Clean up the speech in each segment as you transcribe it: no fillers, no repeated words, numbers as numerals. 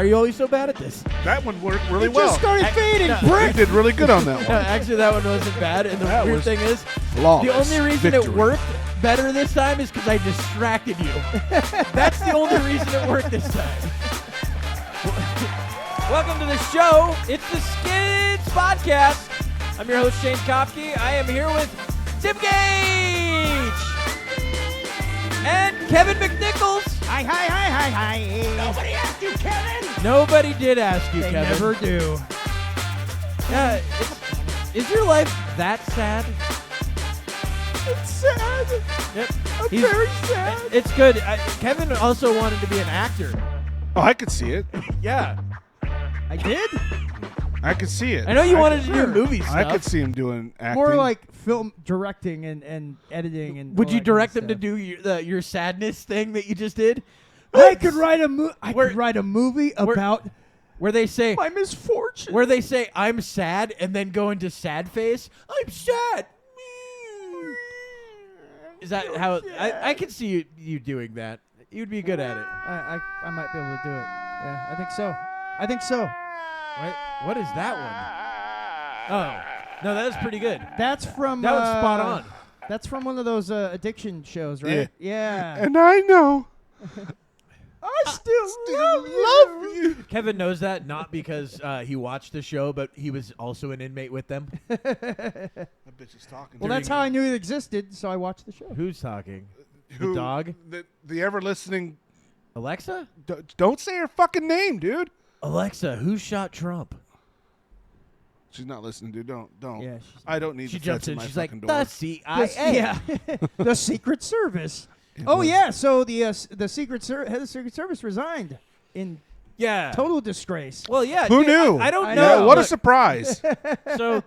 are you always so bad at this? That one worked really It well. just started fading, You prick. did really good on that No, one. actually, that one wasn't bad. And the That weird was thing is, flawless the only reason it victory. worked better this time is because I distracted you. That's the only reason it worked this time. Welcome to the show. It's the SKIDS Podcast. I'm your host, Shane Kopke. I am here with Tim Gage and Kevin McNichols. Hi. Nobody asked you, Kevin. Nobody did ask you, They Kevin. never do. Yeah, is your life that sad? It's sad. Yep. I'm very sad. It's good. Kevin also wanted to be an actor. Oh, I could see it. Yeah. I did? I could see it. I know you wanted to sure. do movie stuff. I could see him doing acting. More like film directing and editing. And Would all you that direct kind them of to do your sadness thing that you just did? I could write a movie Where- about Where they say my misfortune. I'm sad and then go into sad face. I'm sad. Is that how I could see you doing that? You'd be good at it. I might be able to do it. Yeah, I think so. What is that one? Oh, no, that was pretty good. That's from That was spot on. That's from one of those addiction shows, right? Yeah. And I know. I still love you. Kevin knows that not because he watched the show, but he was also an inmate with them. That bitch is talking. Well, that's how I knew it existed, so I watched the show. Who's talking? Who, the dog? The ever listening. Alexa? Don't say her fucking name, dude. Alexa, who shot Trump? She's not listening, dude. Don't. Yeah, I don't need She the jumps feds in. my She's like, fucking the door. CIA. Yeah. The Secret Service. It Oh was- yeah, so the Secret head of the Secret Service resigned in Yeah. total disgrace. Well, yeah. Who dude, knew? I don't I know. know. What a Look, surprise. So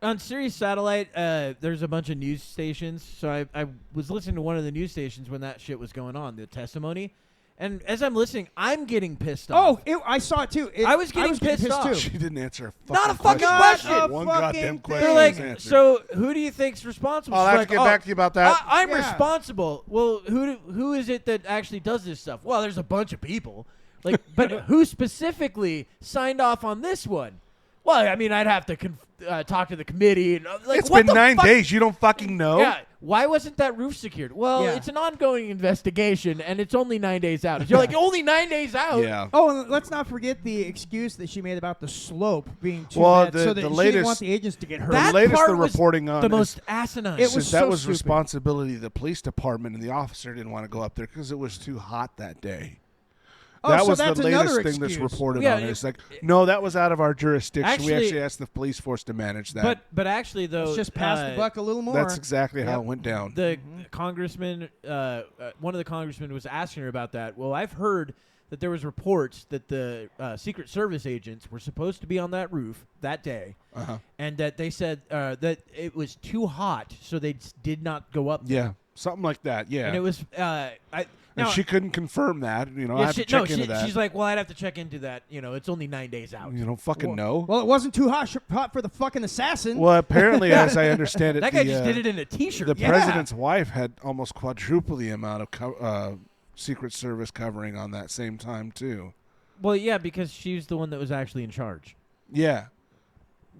on Sirius Satellite, there's a bunch of news stations. So I was listening to one of the news stations when that shit was going on, the testimony. And as I'm listening, I'm getting pissed off. I saw it too. I was getting pissed off. too. She didn't answer a fucking Not a fucking question. question. One Not a goddamn fucking question. They're thing. was like, answered. so who do you think's responsible? I'll She's have like, to get back to you about that. I'm Yeah. responsible. Well, who is it that actually does this stuff? Well, there's a bunch of people. Like, but who specifically signed off on this one? Well, I mean, I'd have to talk to the committee. And, like, It's what been the 9 fuck? days. You don't fucking know. Yeah. Why wasn't that roof secured? Well, Yeah. it's an ongoing investigation, and it's only 9 days out. You're like, only 9 days out? Yeah. Oh, and let's not forget the excuse that she made about the slope being too Well, bad, the- so that the she latest- didn't want the agents to get hurt. That The latest part they're was reporting on the is- most asinine. It was that so was stupid. responsibility of the police department, and the officer didn't want to go up there because it was too hot that day. Oh, That so was that's the latest another thing that's excuse. reported Yeah, on it. It's like, no, that was out of our jurisdiction. We Actually- actually asked the police force to manage that. But actually, though, Let's just pass the buck a little more. That's exactly how Yep. it went down. the congressman, one of the congressmen was asking her about that. Well, I've heard that there was reports that the Secret Service agents were supposed to be on that roof that day, Uh-huh. and that they said that it was too hot, so they did not go up there. Yeah, something like that. Yeah. And it was And she couldn't confirm that. You know, I yeah, have to check into that. she's like, well, I'd have to check into that. You know, it's only 9 days out. You don't fucking know. Well, it wasn't too hot for the fucking assassin. Well, apparently, as I understand it, That guy the, just did it in a T-shirt. the Yeah. president's wife had almost quadruple the amount of Secret Service covering on that same time too. Well, yeah, because she's the one that was actually in charge. Yeah,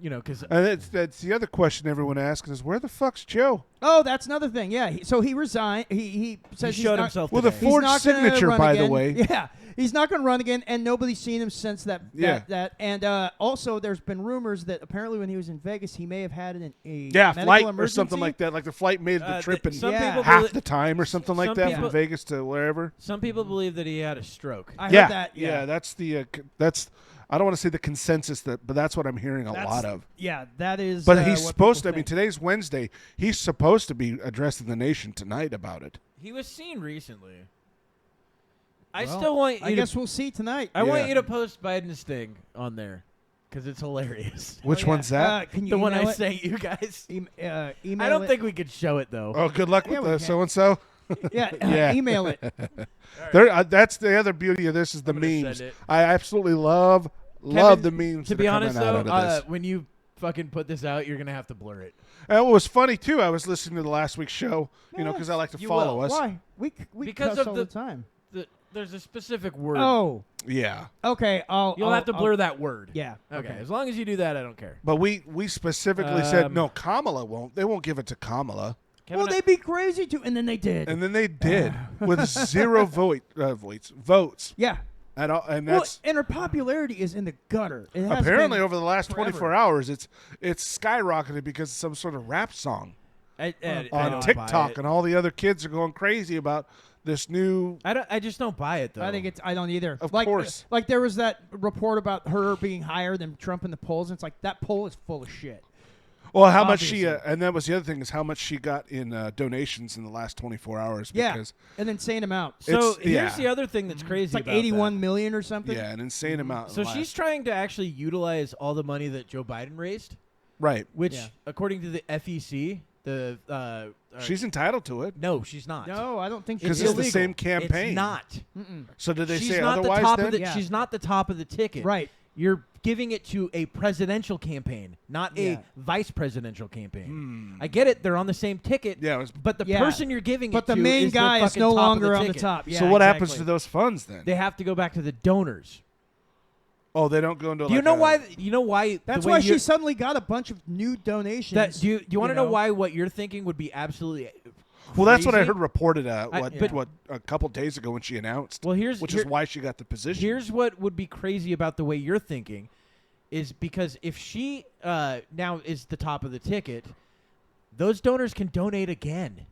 You know, because and that's the other question everyone asks is, where the fuck's Joe? Oh, that's another thing. Yeah, so he resigned. He says he he's showed not, himself Well, the today. he's forged not gonna signature, run by the again. way. Yeah, he's not going to run again, and nobody's seen him since that. And also, there's been rumors that apparently when he was in Vegas, he may have had a medical flight emergency. or something like that. Like the flight made the trip in some Yeah. people half belie- the time or something like some that people- from Vegas to wherever. Some people believe that he had a stroke. I heard Yeah, that. yeah, that's the that's. I don't want to say the consensus but that's what I'm hearing a lot of. Yeah, that is. But he's what supposed to. people I mean, think. today's Wednesday. He's supposed to be addressing the nation tonight about it. He was seen recently. I Well, still want you I to. guess we'll see tonight. I want Yeah. you to post Biden's thing on there because it's hilarious. Which Oh, yeah. one's that? Can you The one I email it? sent you guys. Email I don't it. think we could show it though. Oh, good luck Yeah, with we the can. so and so. Yeah, Yeah. email it. That's the other beauty of this is the I'm gonna memes. send it. I absolutely love Kevin, the memes. To that be are coming honest, out though, out of this. when you fucking put this out, you're gonna have to blur it. And what was funny too, I was listening to the last week's show, because I like to You follow will. us. Why? We Because cuss of all the- the time. There's a specific word. Oh, Yeah. okay. You'll have to blur that word. Yeah. Okay. As long as you do that, I don't care. But we specifically said, no, Kamala won't. They won't give it to Kamala. Kevin, Well, they'd be crazy to, and then they did. And then they did with 0 votes. Yeah. At all, and Well, that's and her popularity is in the gutter. It has apparently been over the last forever. 24 hours, it's skyrocketed because of some sort of rap song I on don't buy TikTok, it. and all the other kids are going crazy about this new. I just don't buy it though. I don't either. Of like, course. Like there was that report about her being higher than Trump in the polls, and it's like that poll is full of shit. Well, how much she Obviously. and that was the other thing is how much she got in donations in the last 24 hours. Yeah. Because An insane amount. So It's- here's yeah. the other thing that's crazy. It's like about 81 million or something. yeah, an insane amount. that. So she's trying to actually utilize all the money that Joe Biden raised, right. which, Yeah. according to the FEC, She's entitled to it no, she's not. No, I don't think because she's it's the illegal. same campaign. It's not. So did they she's say not otherwise? the top then? of the. Yeah. She's not the top of the ticket. Right. You're giving it to a presidential campaign, not Yeah. a vice presidential campaign. I get it; they're on the same ticket. Yeah, it was- but the Yeah. person you're giving But it the to main is guy the is fucking no top longer of on the ticket. top. Yeah, so what happens exactly. to those funds then? They have to go back to the donors. Oh, they don't go into. Do you like know a- why? You know why? That's the way why you're- she suddenly got a bunch of new donations. Do you want to know know? why what you're thinking would be absolutely? Well, that's what I crazy? heard reported. but- What a couple days ago when she announced. Well, which is why she got the position. Here's what would be crazy about the way you're thinking, is because if she now is the top of the ticket, those donors can donate again.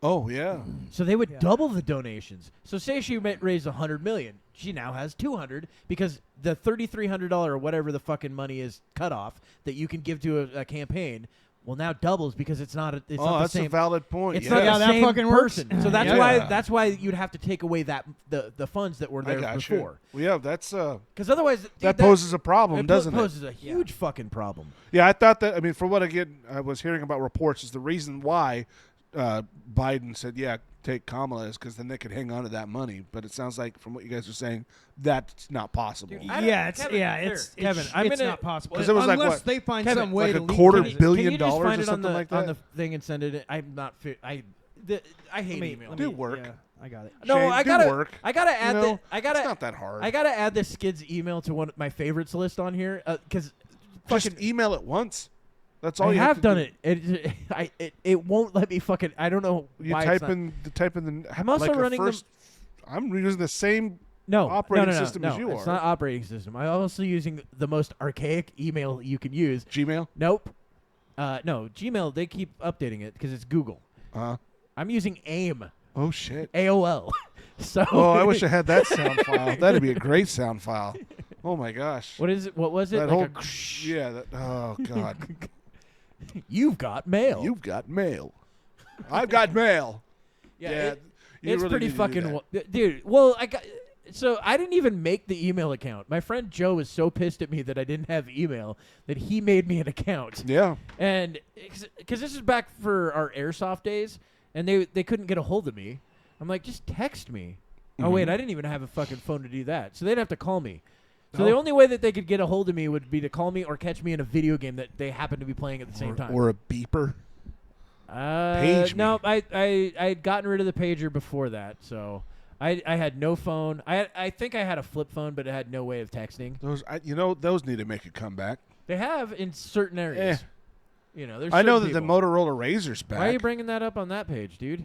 Oh yeah. So they would Yeah. double the donations. So say she raised $100 million, she now has $200 because the $3,300 or whatever the fucking money is cut off that you can give to a campaign. Well, now doubles because it's not. It's not the That's same. a valid point. It's yeah. not Yeah, the that same fucking works. person. So that's Yeah. why you'd have to take away the funds that were I there got before. you. Well, yeah, that's Because otherwise, dude, that poses a problem, doesn't it? poses a huge fucking problem. Yeah, I thought that. I mean, from what I was hearing about reports, is the reason why Biden said, "Yeah, take Kamala," is because then they could hang on to that money. But it sounds like, from what you guys are saying, that's not possible. Dude, I don't- Yeah, it's Kevin, yeah, here, it's Kevin, it's, I'm it's gonna- not possible 'Cause it was like unless what? they find Kevin, some way like to a leak quarter it. Can you billion just dollars find or it something on the, like on that? the thing and send it? I'm not. I hate email. Do work. Yeah, I got it. No, Shane, I do gotta work. I gotta add You know, I gotta It's not that hard. I gotta add the Skids email to one of my favorites list on here because Just fucking email it once. That's all I you have to done do. it. It won't let me fucking. I don't know You why type it's not. in the. I'm also like the running them- first, I'm using the same. No, operating no, system as you it's are. not operating system. I'm also using the most archaic email you can use. Gmail. Nope. No, Gmail, they keep updating it because it's Google. I'm using AIM, Oh shit. AOL. So Oh, I wish I had that sound file. That'd be a great sound file. Oh my gosh. What is it? What was it? That Like whole yeah. That, oh god. You've got mail. You've got mail. I've got mail. yeah, you it's really pretty need to do fucking that. dude. Well, so I didn't even make the email account. My friend Joe was so pissed at me that I didn't have email that he made me an account. Yeah. And because this is back for our airsoft days, and they couldn't get a hold of me. I'm like, just text me. Oh wait, I didn't even have a fucking phone to do that, so they'd have to call me. So the only way that they could get a hold of me would be to call me or catch me in a video game that they happen to be playing at the same time. Or a beeper. Page me. No, I had gotten rid of the pager before that, so I had no phone. I think I had a flip phone, but it had no way of texting. Those need to make a comeback. They have in certain areas. There's I know certain that the people. Motorola Razor's back. Why are you bringing that up on that page, dude?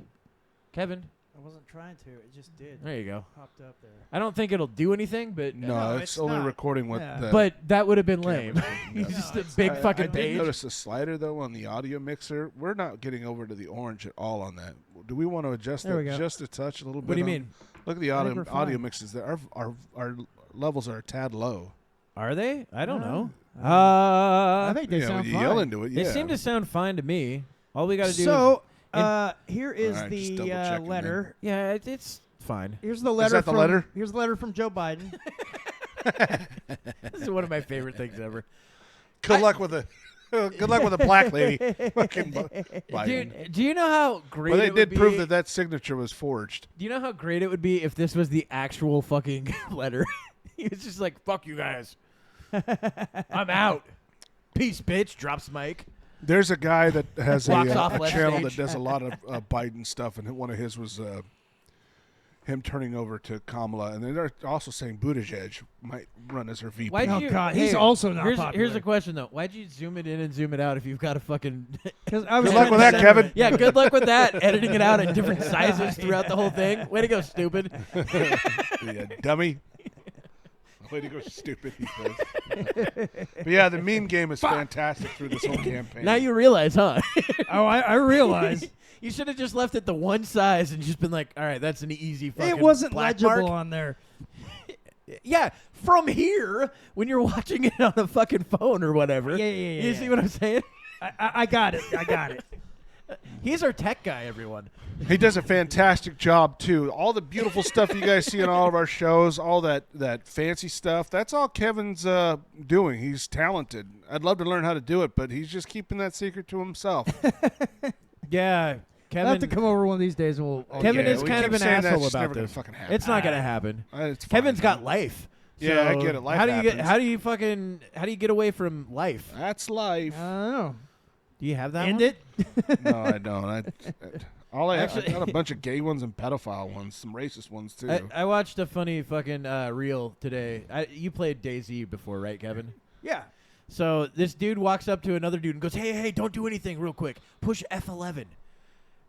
Kevin, I wasn't trying to. It just did. there you go. Popped up there. I don't think it'll do anything, but No, it's it's only not. recording what Yeah. the but that would have been camera's lame. picking up. Just No, a big fucking I did page. notice a slider though on the audio mixer. We're not getting over to the orange at all on that. Do we want to adjust There we that go. just a touch, a little bit? What do you on- mean? Look at the I think audio we're audio fine. mixes there. Our levels are a tad low. Are they? I don't know. I think they Yeah, sound when you fine. yell into it, They yeah. seem to sound fine to me. All we got to do So is here is All right, just the double-checking letter. yeah, it's fine. Here's the letter. that the from, letter? Here's the letter from Joe Biden. This is one of my favorite things ever. Good luck with the good luck with the black lady. Fucking Biden. Dude, do you know how great Well, they it would did prove be? that signature was forged. Do you know how great it would be if this was the actual fucking letter? He was just like, "Fuck you guys, I'm out. Peace, bitch." Drops mic. There's a guy that has Walks off a left channel stage. that does a lot of Biden stuff, and one of his was him turning over to Kamala, and then they're also saying Buttigieg might run as her VP. Why'd Oh you- God, hey, he's also not Here's popular. the question though: why'd you zoom it in and zoom it out if you've got a fucking? Because I was Good luck trying with to that, center Kevin. it. Yeah, good luck with that. Editing it out in different sizes throughout the whole thing. Way to go, stupid. Yeah, dummy. Way to go, stupid, he says. But yeah, the meme game is fantastic through this whole campaign. Now you realize, huh? Oh, I realize You should have just left it the one size and just been like, all right, that's an easy fucking it wasn't black legible mark. on there. Yeah, from here, when you're watching it on a fucking phone or whatever. Yeah. You see what I'm saying? I got it. I got it. He's our tech guy, everyone. He does a fantastic job too. All the beautiful stuff you guys see in all of our shows, all that fancy stuff, that's all Kevin's doing. He's talented. I'd love to learn how to do it, but he's just keeping that secret to himself. Yeah, I'll have to Kevin. come over one of these days and we'll. Kevin Yeah, is we kind keep of an saying that's asshole just about never gonna this. fucking happen. It's not gonna happen. It's Kevin's fine, got life. Yeah, I So get it. Life how do you happens. how do you get away from life? That's life. I don't know. Do you have that? End one? it. No, I don't. I Actually- got a bunch of gay ones and pedophile ones, some racist ones too. I watched a funny fucking reel today. You played DayZ before, right, Kevin? Yeah. So this dude walks up to another dude and goes, hey, don't do anything real quick. Push F11.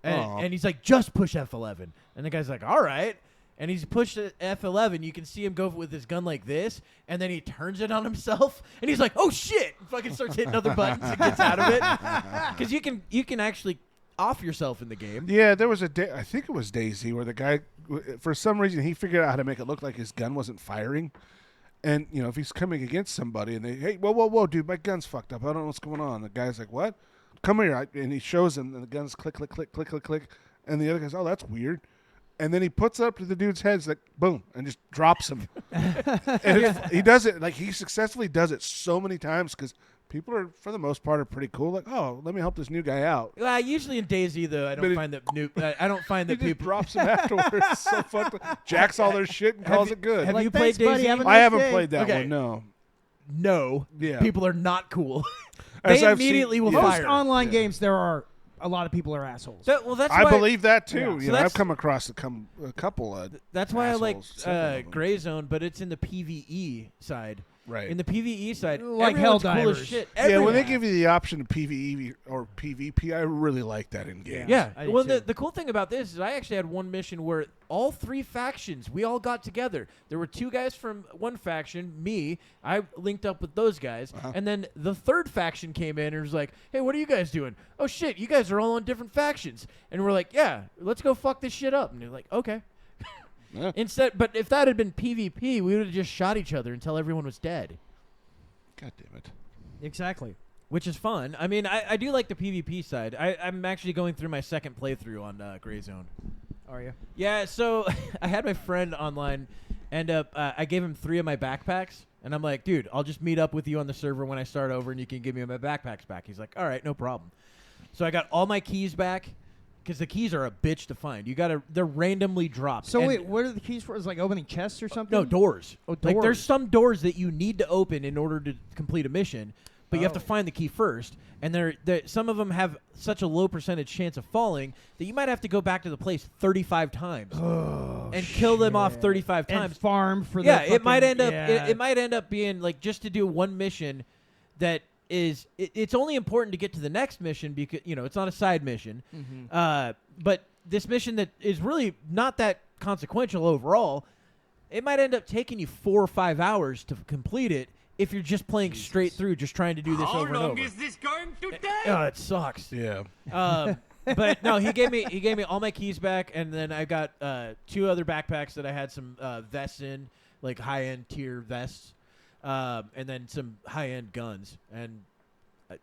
Aw. And he's like, just push F11. And the guy's like, all right. And he's pushed F11. You can see him go with his gun like this, and then he turns it on himself, and he's like, oh, shit. And fucking starts hitting other buttons and gets out of it. Because you can actually off yourself in the game. Yeah, there was a day, I think it was DayZ, where the guy, for some reason, he figured out how to make it look like his gun wasn't firing. And, you know, if he's coming against somebody and they, hey, whoa, dude, my gun's fucked up. I don't know what's going on. The guy's like, what? Come here. And he shows him, and the gun's click. And the other guy's, oh, that's weird. And then he puts it up to the dude's head, it's like, boom, and just drops him. And he does it, like, he successfully does it so many times because people are, for the most part, are pretty cool. Like, oh, let me help this new guy out. Well, usually in DayZ, though, I don't find He that just people. drops him afterwards. It's so fucked up. Jacks all their shit and calls it good. Have Like, you thanks, played buddy, DayZ? have a I nice haven't day. played that Okay. one, no. No. Yeah. People are not cool. As They I've seen- immediately will yeah. Most fire. online games, there are a lot of people are assholes. Well, that's I why believe that too. Yeah. You So know, that's- I've come across a couple. That's why I like assholes, several of them. Gray Zone, but it's in the PvE side. Right. In the PvE side, Like everyone's cool as Helldivers. shit. Yeah, when they Everyone. give you the option of PvE or PvP, I really like that in games. Yeah. I do Well, too. the cool thing about this is I actually had one mission where all three factions, we all got together. There were two guys from one faction, me. I linked up with those guys. And then the third faction came in and was like, hey, what are you guys doing? Oh, shit, you guys are all on different factions. And we're like, yeah, let's go fuck this shit up. And they're like, okay. Yeah. But if that had been PvP, we would have just shot each other until everyone was dead. God damn it. Exactly. Which is fun. I mean, I do like the PvP side. I'm actually going through my second playthrough on Gray Zone. Are you? Yeah, so I had my friend online, and I gave him 3 of my backpacks, and I'm like, dude, I'll just meet up with you on the server when I start over, and you can give me my backpacks back. He's like, all right, no problem. So I got all my keys back, because the keys are a bitch to find. They're randomly dropped. So And- wait, what are the keys for? Is it like opening chests or something? No, doors. Oh, Like, there's doors. some doors that you need to open in order to complete a mission, but you have to find the key first. And some of them have such a low percentage chance of falling that you might have to go back to the place 35 times and kill them off 35 And times. farm for the Yeah, it might fucking- end up. yeah. It might end up being like just to do one mission that is. It's only important to get to the next mission because it's not a side mission. But this mission that is really not that consequential overall, it might end up taking you 4 or 5 hours to complete it if you're just playing straight through, just trying to do this over and over. this going to take? Oh, it sucks. Yeah. But no, he gave me all my keys back, and then I got 2 other backpacks that I had some vests in, like high-end tier vests, and then some high-end guns. And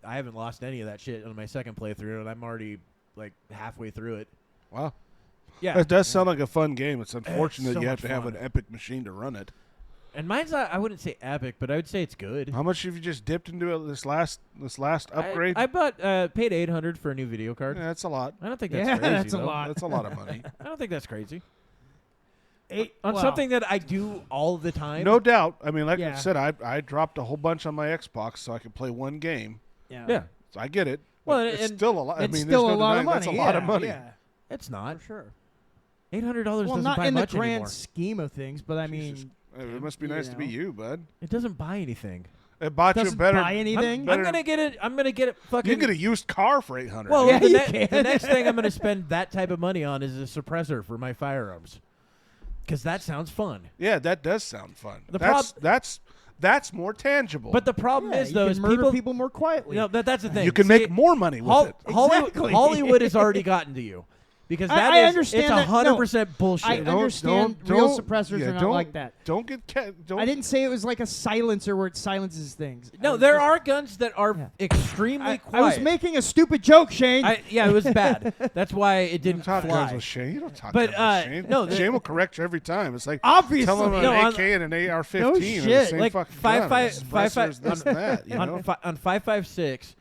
I haven't lost any of that shit on my second playthrough, and I'm already like halfway through it. Wow. Yeah, It does sound like a fun game. It's unfortunate so you have much to have fun. an epic machine to run it. and mine's not, I wouldn't say epic, but I would say it's good. How much have you just dipped into it this last upgrade? I paid $800 for a new video card. Yeah, that's a lot. I don't think that's Yeah, crazy. that's a though. lot. That's a lot of money. I don't think that's crazy. Well, Something that I do all the time. No doubt. I mean, like I Yeah. said, I dropped a whole bunch on my Xbox so I could play one game. Yeah, So I get it. Well, But it's and still a lot. I It's mean, still there's a no lot of denying money. That's a lot of yeah, money. Yeah, it's not. for sure. $800 Well, doesn't not buy in the much grand anymore. scheme of things, but I Jesus. mean, It must be nice to be you, bud. It doesn't buy anything. It bought you doesn't better. buy anything. I'm gonna get it. I'm gonna get it. Fucking. You can get a used car for $800. Well, Yeah, the, you the can. next thing I'm gonna spend that type of money on is a suppressor for my firearms, because that sounds fun. yeah, that does sound fun. The That's more tangible. But the problem Yeah, is you though, can is murder people more quietly. No, that's the thing. you can See, make more money with it. Exactly. Hollywood has already gotten to you. Because that I is, understand it's that- 100% bullshit. I understand real suppressors are not like that. Don't get. Don't. I didn't say it was like a silencer where it silences things. No, there are guns that are extremely I quiet. was making a stupid joke, Shane. Yeah, it was bad. That's why it didn't talk guns fly. with Shane. You don't talk But, guns with Shane. no, Shane will correct you every time. It's like Obviously. tell him an No, AK and an AR-15 No are the shit. same Like fucking five- gun. five- It's five- suppressors, five- this and that. You know? On 5.56,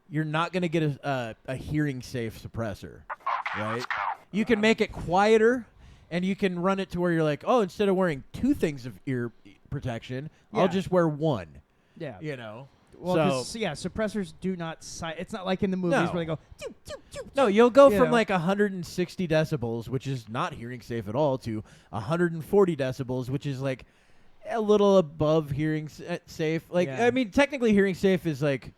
you're not going to get a hearing safe suppressor, right? You can make it quieter, and you can run it to where you're like, oh, instead of wearing 2 things of ear protection, I'll Yeah. just wear 1. yeah. You know. Well, so 'cause, yeah, suppressors do not. It's not like in the movies No. where they go. "Choo, choo, choo, choo." no, you'll go You from know. like 160 decibels, which is not hearing safe at all, to 140 decibels, which is like a little above hearing safe. Like, Yeah. I mean, technically, hearing safe is like.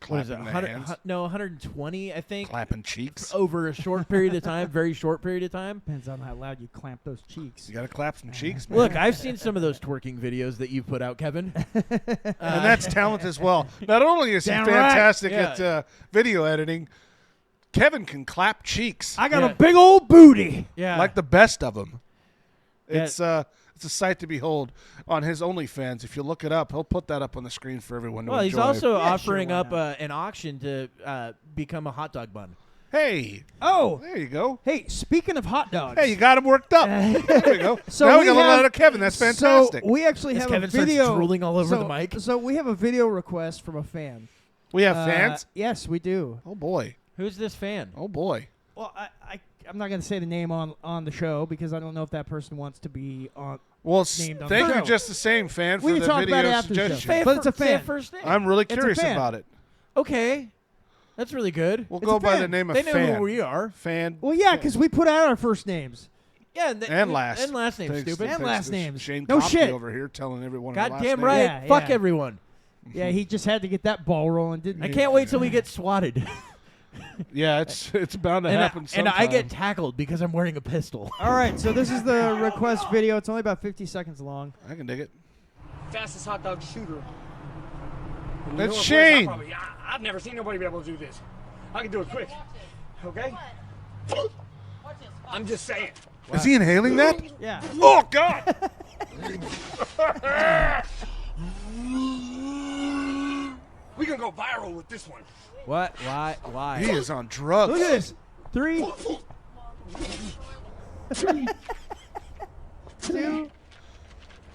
What is it? Clapping the 100, hands. no, 120, I think, Clapping cheeks. over a short period of time, very short period of time. Depends on how loud you clamp those cheeks. You got to clap some cheeks, man. Look, I've seen some of those twerking videos that you put out, Kevin. And that's talent as well. Not only is he Damn right. fantastic Yeah. at video editing, Kevin can clap cheeks I got Yeah. a big old booty. yeah, like the best of them. Yeah. It's a sight to behold on his OnlyFans. If you look it up, he'll put that up on the screen for everyone to well, he's enjoy. also Yeah, offering sure, why up not? an auction to become a hot dog bun. Hey, Oh, there you go. hey, speaking of hot dogs. Hey, you got him worked up. There we go. So now we we got a have- lot of Kevin. That's fantastic. So we actually As have Kevin a starts video. drooling all over so, the mic. So we have a video request from a fan. we have fans. Yes, we do. Oh boy. Who's this fan? Oh boy. Well, I'm not going to say the name on the show because I don't know if that person wants to be on. Well, Named on thank the you show. just the same, fan, We for can the talk about video it after the show. suggestion. But it's a Say fan. first name. I'm really a curious fan. about it. Okay, that's really good. We'll It's go a by the fan. name of They know fan. who we are. Fan. Well, yeah, because we put out our first names. Yeah, And last. and last name, Thanks- stupid. And thanks last to names. Shane No Kopke shit. over here telling everyone our last Goddamn name. right. Yeah, Fuck yeah. everyone. Yeah, he just had to get that ball rolling, didn't I he? can't wait till we get swatted. Yeah, it's bound to and, happen and sometime. I get tackled because I'm wearing a pistol. All right, so this is the request video. It's only about 50 seconds long. I can dig it. Fastest hot dog shooter. You That's know what, boys? Shane. I've never seen nobody be able to do this. I can do it quick. Okay? I'm just saying. Is he inhaling that? Yeah. Oh God! We can go viral with this one. What? Why? He is on drugs. Look at this. 3, 2.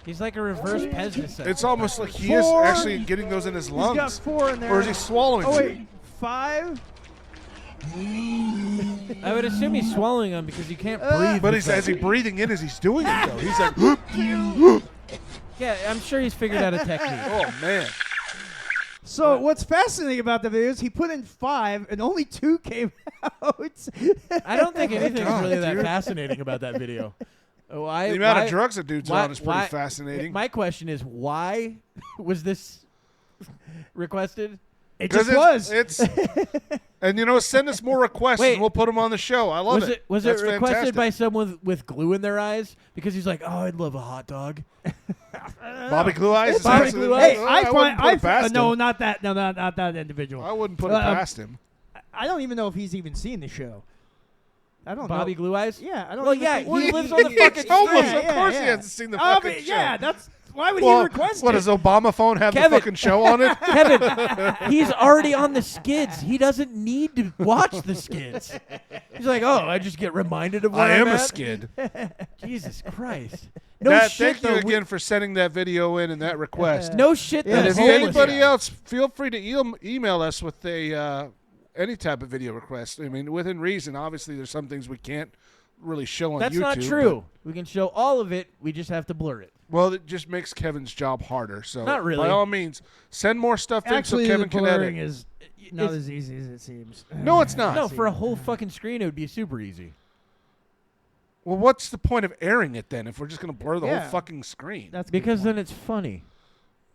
He's like a reverse pesticide. It's almost like he is 4. actually getting those in his He's lungs. got 4 in there. Or is he swallowing? Oh them? wait, 5. I would assume he's swallowing them because you can't breathe. But with is he that. breathing in as he's doing it though? He's like, Yeah, I'm sure he's figured out a technique. oh man. So what's fascinating about the video is he put in 5 and only 2 came out. I don't think anything's God, really that dude. fascinating about that video. Why? The amount why- of drugs that dude's why- on is pretty why- fascinating. My question is, why was this requested? It 'Cause just was. It's and you know, send us more requests Wait. and we'll put them on the show. I love Was it. it was That's it requested fantastic. by someone with glue in their eyes? Because he's like, oh, I'd love a hot dog. Bobby Glue Eyes? Is Bobby that- Glue Eyes. Hey, Oh, I wouldn't find put it past no, him. not that. No, not that individual. I wouldn't put it past him. I don't even know if he's even seen the show. I don't Bobby know. Glue Eyes? Yeah, I don't. Well, even yeah, think- he lives on the He's fucking homeless. street. Of course he hasn't seen the Oh, fucking but show. yeah, that's why would Well, he request what it? does Obama phone have Kevin. the fucking show on it? Kevin, he's already on the skids. He doesn't need to watch the skids. He's like, oh, I just get reminded of where I I'm am a at. skid. Jesus Christ. No That, shit, thank you though. again for sending that video in and that request. No shit. Yeah, And the if homeless anybody guy. else, feel free to email us with a any type of video request. I mean, within reason. Obviously, there's some things we can't really show on That's YouTube. not true. We can show all of it. We just have to blur it. but- well, it just makes Kevin's job harder. So, Not really. by all means, send more stuff in Actually, so Kevin the can blurring edit. is not It's- as easy as it seems. No, it's not. No, for a whole fucking screen, it would be super easy. I see. It's almost, of Yeah, course, he has to see the fucking show. Well, what's the point of airing it then if we're just going to blur the Yeah. whole fucking screen? That's a good Because point. then it's funny.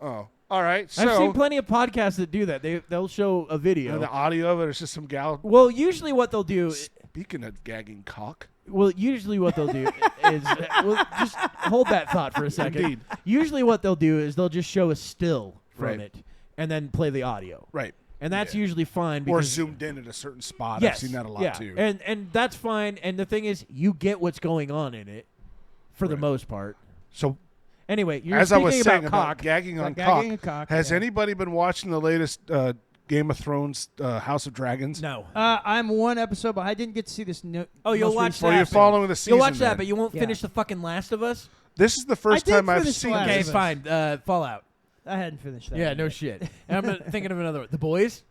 Oh, all right. So I've seen plenty of podcasts that do that. They'll show a video. and the audio of it is just some gal. Well, usually what they'll do. Speaking of gagging cock. Well, usually what they'll do is well, just hold that thought for a second. Indeed. Usually what they'll do is they'll just show a still from Right. it and then play the audio. Right. And that's Yeah. usually fine Or because zoomed in at a certain spot. yes, I've seen that a lot yeah. too. And that's fine. And the thing is, you get what's going on in it for the Right. most part. So Anyway, you're as I speaking was saying about cock. gagging on gagging and cock, cock, has yeah. anybody been watching the latest Game of Thrones House of Dragons? No. I'm one episode, but I didn't get to see this. Oh, you'll most watch recent Or that. you're but- following the season? You'll watch that, then? but you won't Yeah. finish the fucking Last of Us. This is the first did time I've finish seen Last Okay, of this. Us. fine. Fallout. I hadn't finished that. Yeah, one no yet. shit. And I'm thinking of another one. The Boys.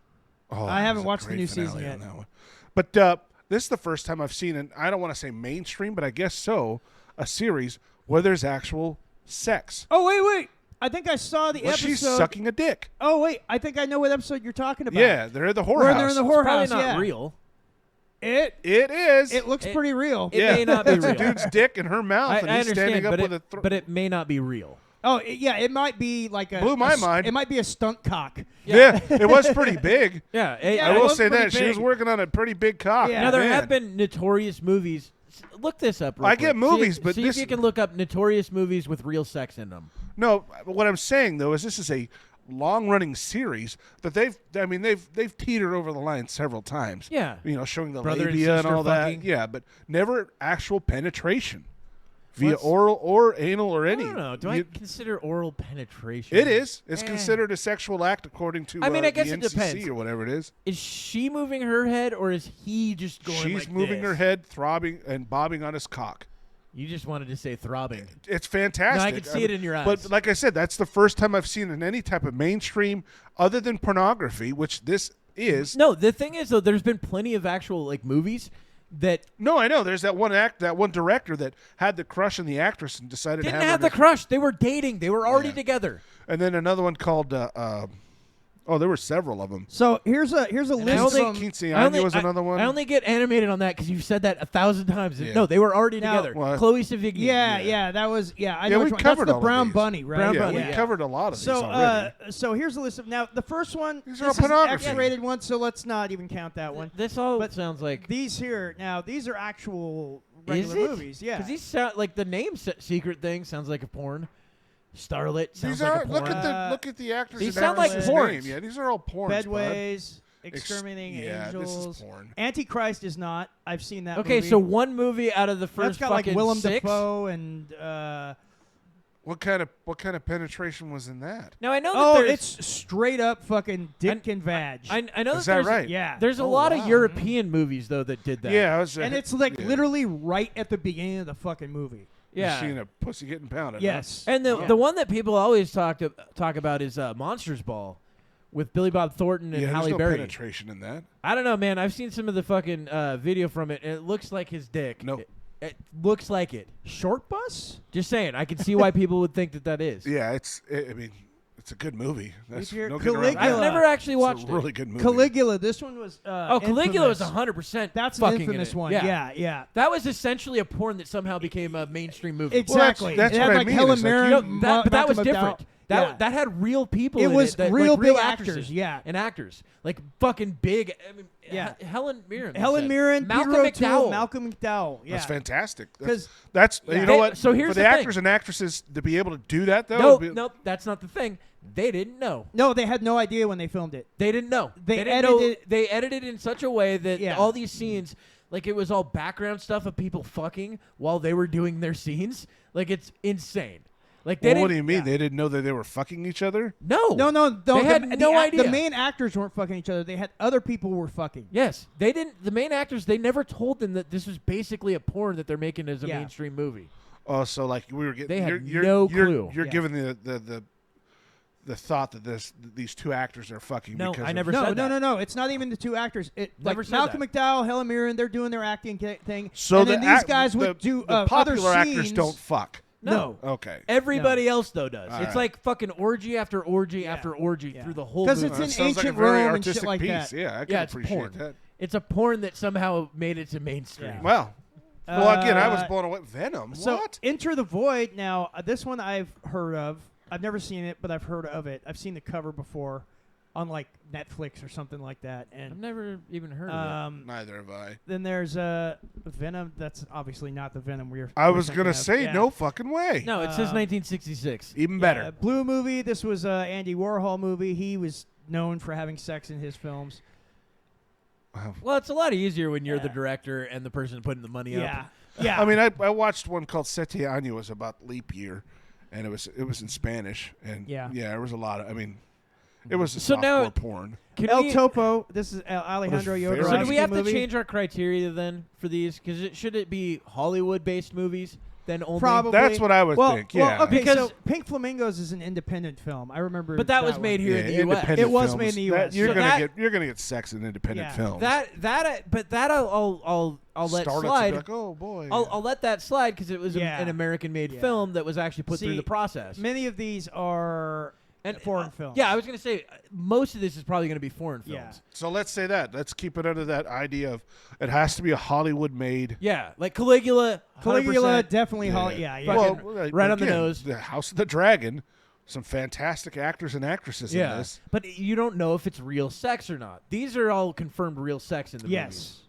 Oh, I haven't there's a watched the great new season finale yet. on that one. But this is the first time I've seen, and I don't want to say mainstream, but I guess so, a series where there's actual sex. Oh wait! I think I saw the Well, episode. she's sucking a dick. Oh wait! I think I know what episode you're talking about. Yeah, they're at the Where whorehouse. they're in the Probably whorehouse. not Yeah. real. It is. It looks It- pretty real. It may not be it's a real. dude's dick in her mouth, I and he's understand, standing up but with a but it may not be real. Oh yeah, it might be like a. Blew my a mind. It might be a stunt cock. Yeah, it was pretty big. Yeah, Yeah, I it will was say pretty that she was big. working on a pretty big cock. Yeah. Now there Man. have been notorious movies. Look this up. Real I quick. get movies, see, but see this- if you can look up notorious movies with real sex in them. No, what I'm saying though is this is a long-running series that they've teetered over the line several times. Yeah. Showing the Brother and labia and sister all fucking. that. Yeah, but never actual penetration via What's- oral or anal or I any. don't know. Do I consider oral penetration? It is. It's Eh. considered a sexual act according to I mean, I guess the it NCC depends. or whatever it is. Is she moving her head or is he just going She's like moving this? her head, throbbing and bobbing on his cock. You just wanted to say throbbing. It's fantastic. No, I can see it in your eyes. But like I said, that's the first time I've seen in any type of mainstream other than pornography, which this is. No, the thing is though, there's been plenty of actual like movies that No, I know. There's that one director that had the crush on the actress and decided didn't to have the crush. They were dating. They were already Yeah. together. And then another one called. There were several of them. So here's a I list only- from. Quinceañera was another one. I only get animated on that because you've said that 1,000 times. Yeah. No, they were already Now- together. Well, Chloe Sevigny. Yeah, that was I Yeah, know we which one. covered That's the all of brown these. bunny, right? Brown yeah, bunny, we yeah. covered a lot of So these already. so here's a list of now the first one. These are this pornography. is an X-rated one, so let's not even count that one. This all But sounds like. These here now, these are actual Is regular it? movies. Yeah. Because these sound like the name Secret thing sounds like a porn. Starlet sounds These like are a porn. look at the actors. These and sound like actresses' porns. name. Yeah, these are all porns. bud. Bedways, Exterminating yeah, Angels. this is porn. Antichrist is not. I've seen that. Okay, movie. so one movie out of the that's first got like fucking Willem 6. Dafoe and. What kind of penetration was in that? Now I know that Oh, there's. it's straight up fucking dick and vag. I know Is that that there's, right? Yeah. There's a Oh, lot wow. of European movies though that did that. Yeah, I was. and it's like yeah. literally right at the beginning of the fucking movie. yeah. Seeing a pussy getting pounded. Yes. And the Yeah. the one that people always talk about is Monsters Ball, with Billy Bob Thornton and Yeah, Halle there's no Berry. penetration in that. I don't know, man. I've seen some of the fucking video from it, and it looks like his dick. No. It looks like it. Short Bus? Just saying. I can see why people would think that is. Yeah, I mean, it's a good movie. That's If you're no getting around that. I've Caligula. never actually It's watched a really good movie. Caligula. This one was. Oh, Caligula was infamous. 100%. That's an fucking infamous in it. one. Yeah. Yeah. That was essentially a porn that somehow became a mainstream movie. Exactly. that's it what had I like mean, Helen is like Mirren. you- No, but that was Malcolm different. McDowell. That Yeah. that had real people. It in was it that, real like, real big actresses actors, yeah. and actors like fucking big. I mean, Yeah. Helen Mirren. they Helen said. Mirren, Malcolm Peter McDowell. O'Toole, Malcolm McDowell. Yeah. That's fantastic. 'Cause- That's Yeah. you know Hey, what? so here's for the, the thing. actors and actresses to be able to do that though. No, would be- no, that's not the thing. They didn't know. No, they had no idea when they filmed it. They didn't know. They didn't know. edited- They edited in such a way that Yeah. all these scenes, like it was all background stuff of people fucking while they were doing their scenes. Like it's insane. Like they Well, what do didn't. you mean? They didn't know that they were fucking each other? No. No. They had no idea. The main actors weren't fucking each other. They had other people who were fucking. Yes, they didn't. The main actors, they never told them that this was basically a porn that they're making as a Yeah. mainstream movie. Oh, so like we were getting. They had you're, no you're, clue. You're Yeah. giving the thought that these two actors are fucking. No, because I of- never No, said that. no. It's not even the two actors. It Never like said Malcolm that. McDowell, Helen Mirren. They're doing their acting thing. So and then these guys the, would do the other popular actors scenes. don't fuck. No. Okay. Everybody else though does. All it's right. like fucking orgy after orgy Yeah. after orgy Yeah. through the whole 'Cause movie. it's That in sounds like a ancient very Rome and shit artistic like piece. that. Yeah, I can Yeah, it's appreciate porn. that. It's a porn that somehow made it to mainstream. Yeah. Well, Well, again, I was blown away. Venom. So What? Enter the Void. Now, this one I've heard of. I've never seen it, but I've heard of it. I've seen the cover before on like Netflix or something like that. And I've never even heard of it. Neither have I. then there's Venom. That's obviously not the Venom we're. I we're was thinking gonna of. say Yeah. no fucking way. No, it says 1966. Even Yeah, better. Blue movie. This was Andy Warhol movie. He was known for having sex in his films. Well, it's a lot easier when you're the Yeah. director and the person putting the money Yeah. up. Yeah. I mean, I watched one called Sete Años about leap year, and it was in Spanish, and Yeah. there was a lot of. I mean, it was a So now- softcore porn. Can El we, Topo. This is Alejandro It was very- Jodorowsky so do we have movie. to change our criteria then for these? Because should it be Hollywood-based movies then only? Probably. That's what I would well, think. Yeah. Well, okay, Because- so Pink Flamingos is an independent film. I remember. But that was made one. here in the U.S. independent It was films. made in the That- US. You're So gonna that- you're gonna get sex in independent Yeah. films. But that I'll let Startups would be slide. like, oh boy. I'll let that slide because it was Yeah. an American-made Yeah. film that was actually put through See, the process. Many of these are foreign films. Yeah, I was gonna say most of this is probably gonna be foreign Yeah. films. So let's say that. Let's keep it under that idea of it has to be a Hollywood-made. Yeah, like Caligula. Caligula 100%. definitely. Yeah. Fucking Well, right on the again, nose. The House of the Dragon. Some fantastic actors and actresses in Yeah, this. but you don't know if it's real sex or not. These are all confirmed real sex in the Yes.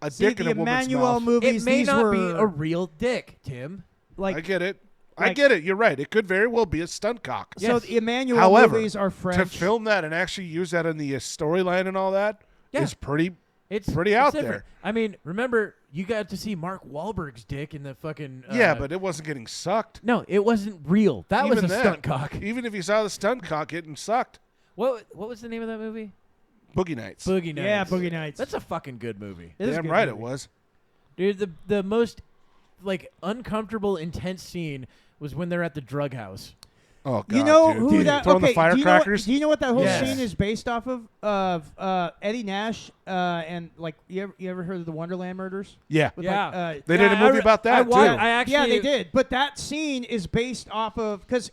A See, dick in the a woman's Emmanuel mouth. movie. movies. It may these not were, be a real dick, Tim. like I get it. I like- get it. You're right. It could very well be a stunt cock. so. Yes. The Emmanuel However, movies are French. To film that and actually use that in the storyline and all that is Yeah. pretty. It's Pretty out different. there. I mean, remember you got to see Mark Wahlberg's dick in the fucking. Yeah, but it wasn't getting sucked. no, it wasn't real. That was Even a then, stunt cock. Even if you saw the stunt cock getting sucked, What was the name of that movie? Boogie Nights. Boogie Nights. Yeah, Boogie Nights. That's a fucking good movie, It is a Damn good right movie. it was. dude. The most like uncomfortable, intense scene was when they're at the drug house. Oh God, You know dude. who Dude, that? throwing Okay, the firecrackers. Do you know what that whole Yes. scene is based off of? Eddie Nash and like you ever heard of the Wonderland murders? Yeah, With, Yeah. like, they did a movie about that too. I actually, yeah, they did. But that scene is based off of because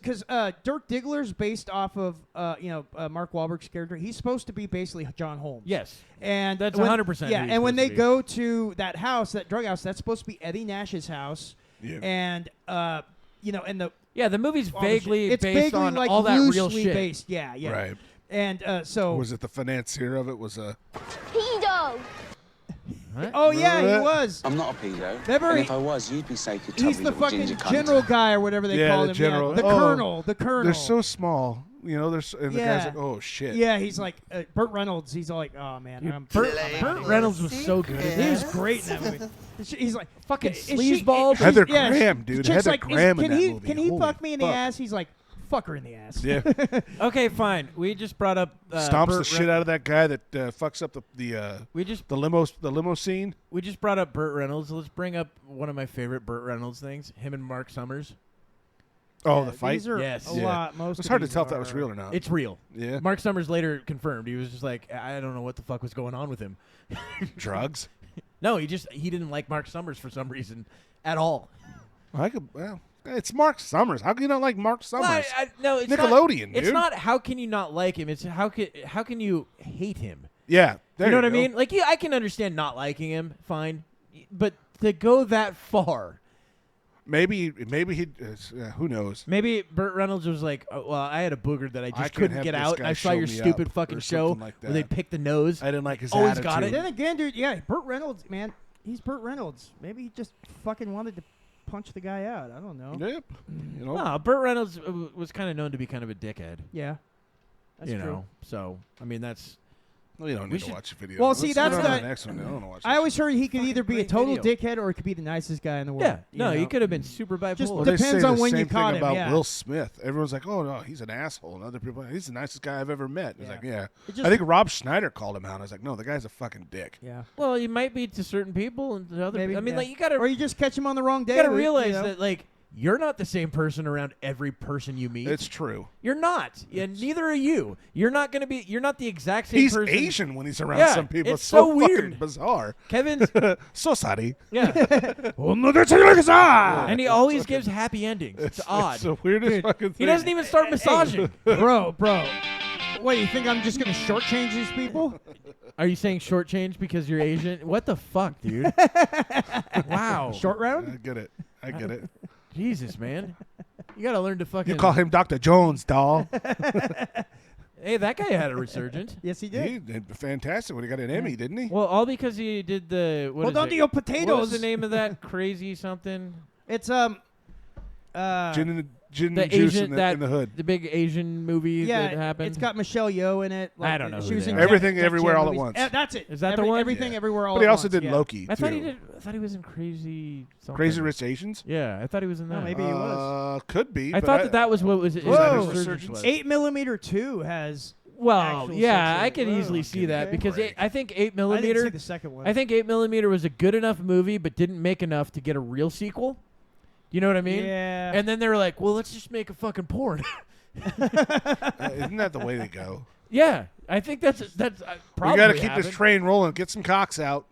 Dirk Diggler's based off of Mark Wahlberg's character. He's supposed to be basically John Holmes. Yes, And That's when- 100% Yeah, who he's and when supposed they to be. go to that house, that drug house, that's supposed to be Eddie Nash's house. Yeah. And and the yeah. The movie's all the vaguely shit- it's based vaguely on like all that real loosely shit. based. Yeah, yeah. Right. And so Was it the financier of it? Was Pedo! oh yeah, Remember he that? was. I'm not a pedo. Remember and he- if I was, you'd be safe to He's tubby the little fucking ginger cunt. general guy or whatever they Yeah, call the him. general. Yeah, the Oh, colonel. The colonel. They're so small. You know, there's and the guy's Yeah. like, oh shit. Yeah, he's like Burt Reynolds. He's all like, oh man, Burt Reynolds was so good. He was great in that movie. He's like Fucking is she- sleazeball. she's- Heather yeah, Graham, dude. chick's Heather like, Graham in can that he movie. can he Holy fuck me in the fuck. ass? He's like, fuck her in the ass. Yeah. Okay, fine. We just brought up Stomps Burt the shit out of that guy that fucks up We just the limo scene. brought up Burt Reynolds. Let's bring up one of my favorite Burt Reynolds things. Him and Mark Summers. Oh, the fight. These are Yes. a Yeah. lot. Most It's of hard to these tell if that was are- real or not. It's real. Yeah. Mark Summers later confirmed. He was just like, I don't know what the fuck was going on with him. Drugs. No, he didn't like Mark Summers for some reason at all. It's Mark Summers. How can you not like Mark Summers? Well, no, it's Nickelodeon, Not, it's dude. not how can you not like him. It's how can you hate him? Yeah. There You know what I go. mean? Like, yeah, I can understand not liking him, fine, but to go that far, Maybe he. Who knows? maybe Burt Reynolds was like, oh, "Well, I had a booger that I I just couldn't couldn't have get this out. guy I saw show your me stupid up," fucking or show something like where they that. pick the nose. I didn't like his Always attitude. got it. Then again, dude, yeah, Burt Reynolds, man, he's Burt Reynolds. Maybe he just fucking wanted to punch the guy out. I don't know. Yep. You know. No, Burt Reynolds was kind of known to be kind of a dickhead. Yeah, that's you true. know, so I mean that's Well, you don't We need to should- watch the video. Well, see, Let's that's go on to the- the next one. I don't want to watch. I this always heard he could Fucking either be a great total video. dickhead or he could be the nicest guy in the world. yeah. you No, know? he could have been super bipolar. Just Well, they depends say on the when you same caught thing him, about yeah. Will Smith. Everyone's like, "Oh no, he's an asshole," and other people, "He's the nicest guy I've ever met." It's Yeah. like, yeah. It just- I think Rob Schneider called him out. I was like, "No, the guy's a fucking dick." Yeah, well, you might be to certain people and to other. maybe. I mean, yeah. like you gotta or you just catch him on the wrong day. you gotta you realize know? that like you're not the same person around every person you meet. It's true. You're not, and neither are you. You're not gonna be. You're not the exact same He's person. Asian when he's around Yeah, some people. it's It's so so weird. fucking bizarre. Kevin's, So sorry. yeah, Oh no, that's how and he always gives happy endings. It's odd. It's the weirdest fucking thing. He doesn't even start massaging. bro. What, you think I'm just going to shortchange these people? Are you saying shortchange because you're Asian? What the fuck, dude? Wow. Short round? I get it. Jesus, man. You got to learn to fucking... You call him Dr. Jones, doll. Hey, that guy had a resurgence. Yes, he did. He did fantastic when he got an Emmy, didn't he? Well, all because he did the... Hold on to your potatoes. What was the name of that crazy something? It's Gin The and juice Asian in the hood. the big Asian movie that happened. It's got Michelle Yeoh in it. I don't know She who was they in are. Everything, Def Everywhere, Jam All at movies. Once. That's it. Is that the one? Everything, Yeah. Everywhere, All But he at also Once. did yeah. Loki, I too. thought he did. I thought he was in Crazy something. Crazy Rich Asians? Yeah, I thought he was in that. maybe he was. Could be. I but thought that was what was his Whoa. resurgence was. 8mm 2 has. Well, actual yeah, sex I in could it. easily Whoa, see that okay. because I think 8 I didn't millimeter. see the second one. I think 8 millimeter was a good enough movie, but didn't make enough to get a real sequel. You know what I mean? Yeah. And then they were like, "Well, let's just make a fucking porn." Isn't that the way to go? Yeah, I think that's probably. We got to keep happened. this train rolling. Get some cocks out.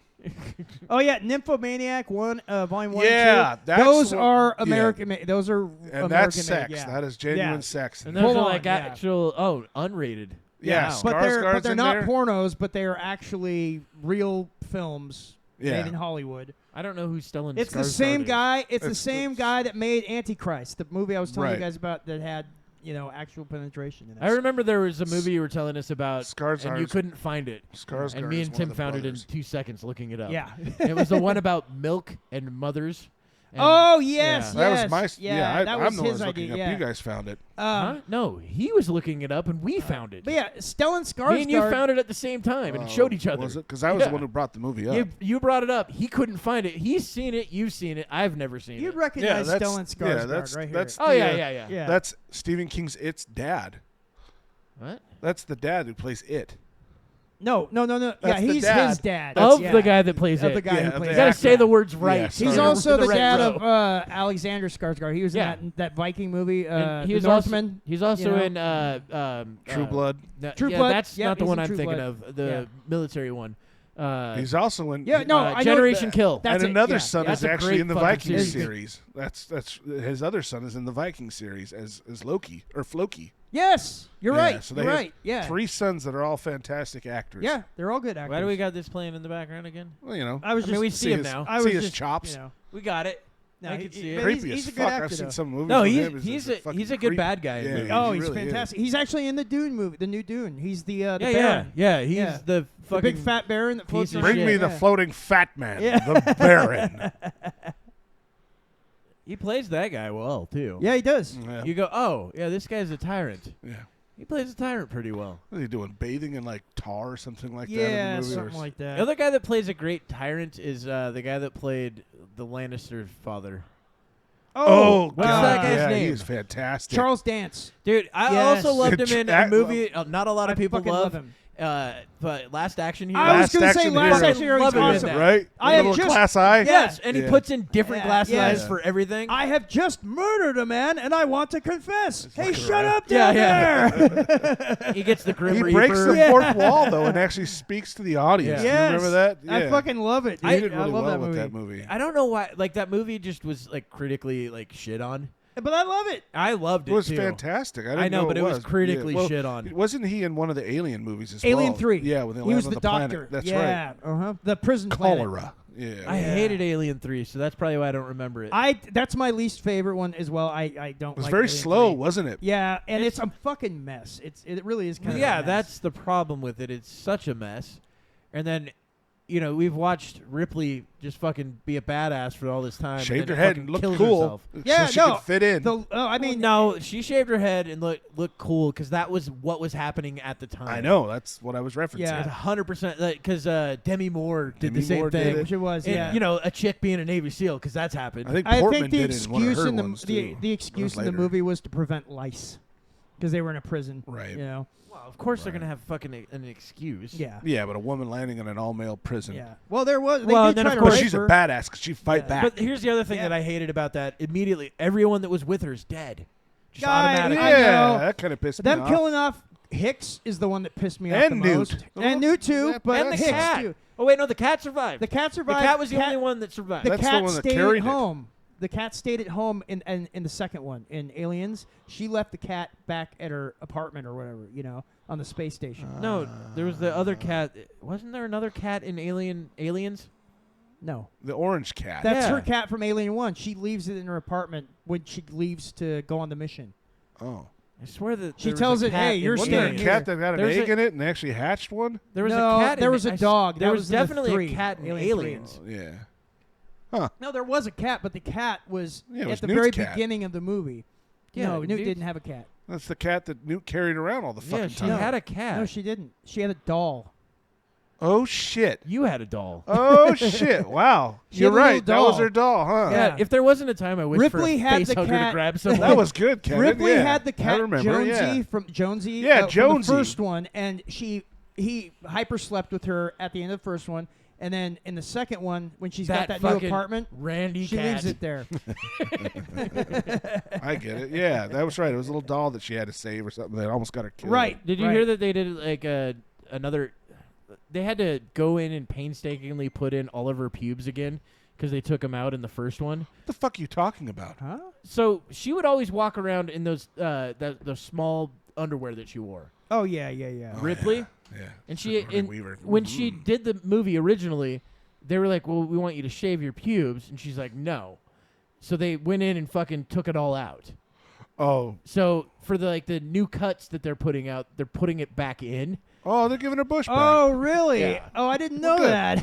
Oh yeah, Nymphomaniac 1, Volume 1. Yeah, 2. that's those what- are yeah. American. Those are And American that's made, sex. yeah. That is genuine Yeah. sex. And those Full are on, like yeah. actual unrated. Yeah, Wow. But Skarsgård's they're in not there. pornos, but they are actually real films Yeah. made in Hollywood. I don't know who Stellan. It's the Skarsgård same is. guy. It's the It's- same guy that made Antichrist, the movie I was telling Right. you guys about that had actual penetration in it. I remember there was a movie you were telling us about, Skarsgård's- and you couldn't find it. Skarsgård And me is and one of Tim the found brothers. it in 2 seconds looking it up. Yeah. And it was the one about milk and mothers. And Oh yes, Yeah. That yes. was my. Yeah, that was I'm the one his looking idea. up. Yeah. You guys found it. Huh? No, he was looking it up, and we found it. But yeah, Stellan Skarsgård. Me and you found it at the same time and showed each other. Was it? Because I was Yeah. the one who brought the movie up. You brought it up. He couldn't find it. He's seen it. You've seen it. I've never seen You'd it. recognize that's- Stellan Skarsgård yeah, that's- right here. that's- Oh yeah, the, yeah. yeah. That's Stephen King's It's dad. What? That's the dad who plays It. No. Yeah, That's the he's dad. his dad. Of Yeah. the guy that plays Of it. the guy Yeah, who of plays You the gotta it. say the words right. Yeah, so He's sorry. you're also in the right dad row. of Alexander Skarsgård. He was Yeah. in that Viking movie, And he The was Northman. Also, he's also you in True Blood. No, True yeah, Blood. That's Yep, not the he's one in I'm True thinking Blood. of. The Yeah. military one. He's also in. Yeah, no, I know Generation that- Kill. That's and it, another yeah. son That's is a actually great in the fucking Viking series. series. That's his other son is in the Viking series as Loki or Floki. Yes, you're Yeah, right. so they You're have right. Yeah. 3 sons that are all fantastic actors. Yeah, they're all good actors. Why do we got this playing in the background again? Well, you know. I was I mean, just we see him his, now. I was see his just, chops. You know. We got it. No, I he- can see he- it. but Creepy he's as a good fuck. actor, I've seen though. some movies. No, with he's him. he's a a fucking he's a good creep. bad guy. in Yeah, movies. Oh, he he's really is. fantastic. He's actually in the Dune movie, the new Dune. He's the Yeah, Baron. yeah. He's Yeah. the The fucking big fat Baron that floats piece of around. Bring me shit. the Yeah. floating fat man, Yeah. the Baron. He plays that guy well too. Yeah, he does. Yeah. You go, oh yeah, this guy's a tyrant. Yeah. He plays a tyrant pretty well. What are they doing? Bathing in like tar or something like that? Yeah, in the movie? something like that. The other guy that plays a great tyrant is the guy that played the Lannister father. Oh, What's God. that guy's yeah, name? He's fantastic. Charles Dance. Dude, I Yes. also loved him in a Jack- movie not a lot of I people fucking love him. But Last Action Hero. I was Last going to say Action Last Hero. Action Hero is Love him in awesome. that. right? I A have little just- class eye. Yes, and he Yeah. puts in different Yeah, glass yes. eyes for everything. I have just murdered a man, and I want to confess. Hey, fucking shut right. up down Yeah, there. He gets the Grim He Reaper. breaks the Yeah. fourth wall though, and actually speaks to the audience. Yeah. You remember that? I fucking love it. He Dude. did really I love well that with movie. that movie. I don't know why. Like that movie just was like critically like shit on. But I love it. I loved it. It was too. fantastic. I, didn't I know, but it it was critically Yeah, well, shit on. Wasn't he in one of the Alien movies as Alien well? 3. Yeah, when they He was land the on the doctor. planet. That's yeah, right. uh-huh. The prison planet. Cholera. Yeah. I hated Alien 3, so that's probably why I don't remember it. That's my least favorite one as well. I don't. It was like very Alien slow, 3. wasn't it? Yeah, and it's a fucking mess. It really is kind of. yeah, a mess. that's the problem with it. It's such a mess. And then, we've watched Ripley just fucking be a badass for all this time. Shaved and her then head fucking and looked kills cool. herself. Yeah, so she no, could fit in. I mean, No, she shaved her head and looked cool because that was what was happening at the time. I know. That's what I was referencing. Yeah. It's 100% because Demi Moore did Demi the same Moore did thing. it. which it was. And, Yeah. a chick being a Navy SEAL because that's happened. I think I Portman think the did it in one of excuse her in the ones, the, too. the excuse in the later. movie was to prevent lice because they were in a prison. Right. Well, of course they're gonna have fucking an excuse. Yeah. Yeah, but a woman landing in an all-male prison. Yeah. Well, there was. They Well, did then try of to But course rape she's a her. badass because she fight Yeah. back. But here's the other thing Yeah. that I hated about that. Immediately, everyone that was with her is dead. Just Guy, automatically. I yeah, know. that kind of pissed Them me off. killing off Hicks is the one that pissed me off And the Newt. most. Well, And Newt too, yeah, but And the Hicks cat. too. Oh wait, no, the cat survived. The cat The survived. cat was the only one that survived. The That's the cat one that stayed carried at it. home. the cat stayed at home in the second one in Aliens. She left the cat back at her apartment or whatever, on the space station. No, there was the other cat. Wasn't there another cat in Aliens? No. The orange cat. That's Yeah. her cat from Alien 1. She leaves it in her apartment when she leaves to go on the mission. Oh. I swear that She there was tells a it, cat "Hey, in you're Wasn't there a staying Aliens. cat that got an There's egg a- in it and actually hatched one? There was No, a cat. there was a dog. There That was was in the definitely three. a cat in Alien 3. Aliens. Yeah. No, there was a cat, but the cat was Yeah, it at was the Newt's very cat. beginning of the movie. Yeah, no, Newt Newt- didn't have a cat. That's the cat that Newt carried around all the Yeah, fucking she time. had a cat. No, she didn't. She had a doll. Oh, shit. You had a doll. Oh, shit. Wow. She You're had a little right. That was doll. her doll, huh? Yeah. If there wasn't a time I wished Ripley for a had face the hugger cat- to grab someone. That was good, Kevin. Ripley yeah. had the I cat remember, Jonesy yeah. from Jonesy. Yeah, from Jonesy. the first one, and he hyper slept with her at the end of the first one, and then in the second one, when she's got that new fucking apartment, Randy she cat. leaves it there. I get it. Yeah, that was right. It was a little doll that she had to save or something that almost got her killed. Right. Did you hear that they did like another? They had to go in and painstakingly put in all of her pubes again because they took them out in the first one. What the fuck are you talking about? Huh? So she would always walk around in those those small underwear that she wore. Oh yeah. Ripley. Yeah. And she Sigourney and Weaver. when she did the movie originally, they were like, "Well, we want you to shave your pubes," and she's like, "No." So they went in and fucking took it all out. Oh. So for the new cuts that they're putting out, they're putting it back in. Oh, they're giving her bush back. Oh really? Yeah. Oh, I didn't know good. that.